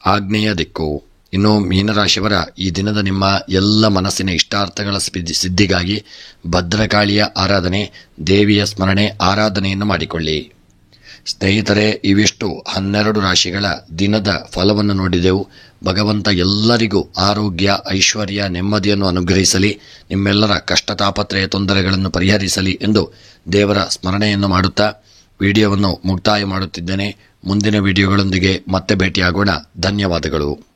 [SPEAKER 1] ಆಗ್ನೇಯ ದಿಕ್ಕು. ಇನ್ನು ಮೀನರಾಶಿಯವರ ಈ ದಿನದ ನಿಮ್ಮ ಎಲ್ಲ ಮನಸ್ಸಿನ ಇಷ್ಟಾರ್ಥಗಳ ಸಿದ್ಧಿಗಾಗಿ ಭದ್ರಕಾಳಿಯ ಆರಾಧನೆ, ದೇವಿಯ ಸ್ಮರಣೆ, ಆರಾಧನೆಯನ್ನು ಮಾಡಿಕೊಳ್ಳಿ. ಸ್ನೇಹಿತರೆ, ಇವಿಷ್ಟು 12 ರಾಶಿಗಳ ದಿನದ ಫಲವನ್ನು ನೋಡಿದೆವು. ಭಗವಂತ ಎಲ್ಲರಿಗೂ ಆರೋಗ್ಯ, ಐಶ್ವರ್ಯ, ನೆಮ್ಮದಿಯನ್ನು ಅನುಗ್ರಹಿಸಲಿ. ನಿಮ್ಮೆಲ್ಲರ ಕಷ್ಟ, ತಾಪತ್ರಯ, ತೊಂದರೆಗಳನ್ನು ಪರಿಹರಿಸಲಿ ಎಂದು ದೇವರ ಸ್ಮರಣೆಯನ್ನು ಮಾಡುತ್ತಾ ವಿಡಿಯೋವನ್ನು ಮುಕ್ತಾಯ ಮಾಡುತ್ತಿದ್ದೇನೆ. ಮುಂದಿನ ವಿಡಿಯೋಗಳೊಂದಿಗೆ ಮತ್ತೆ ಭೇಟಿಯಾಗೋಣ. ಧನ್ಯವಾದಗಳು.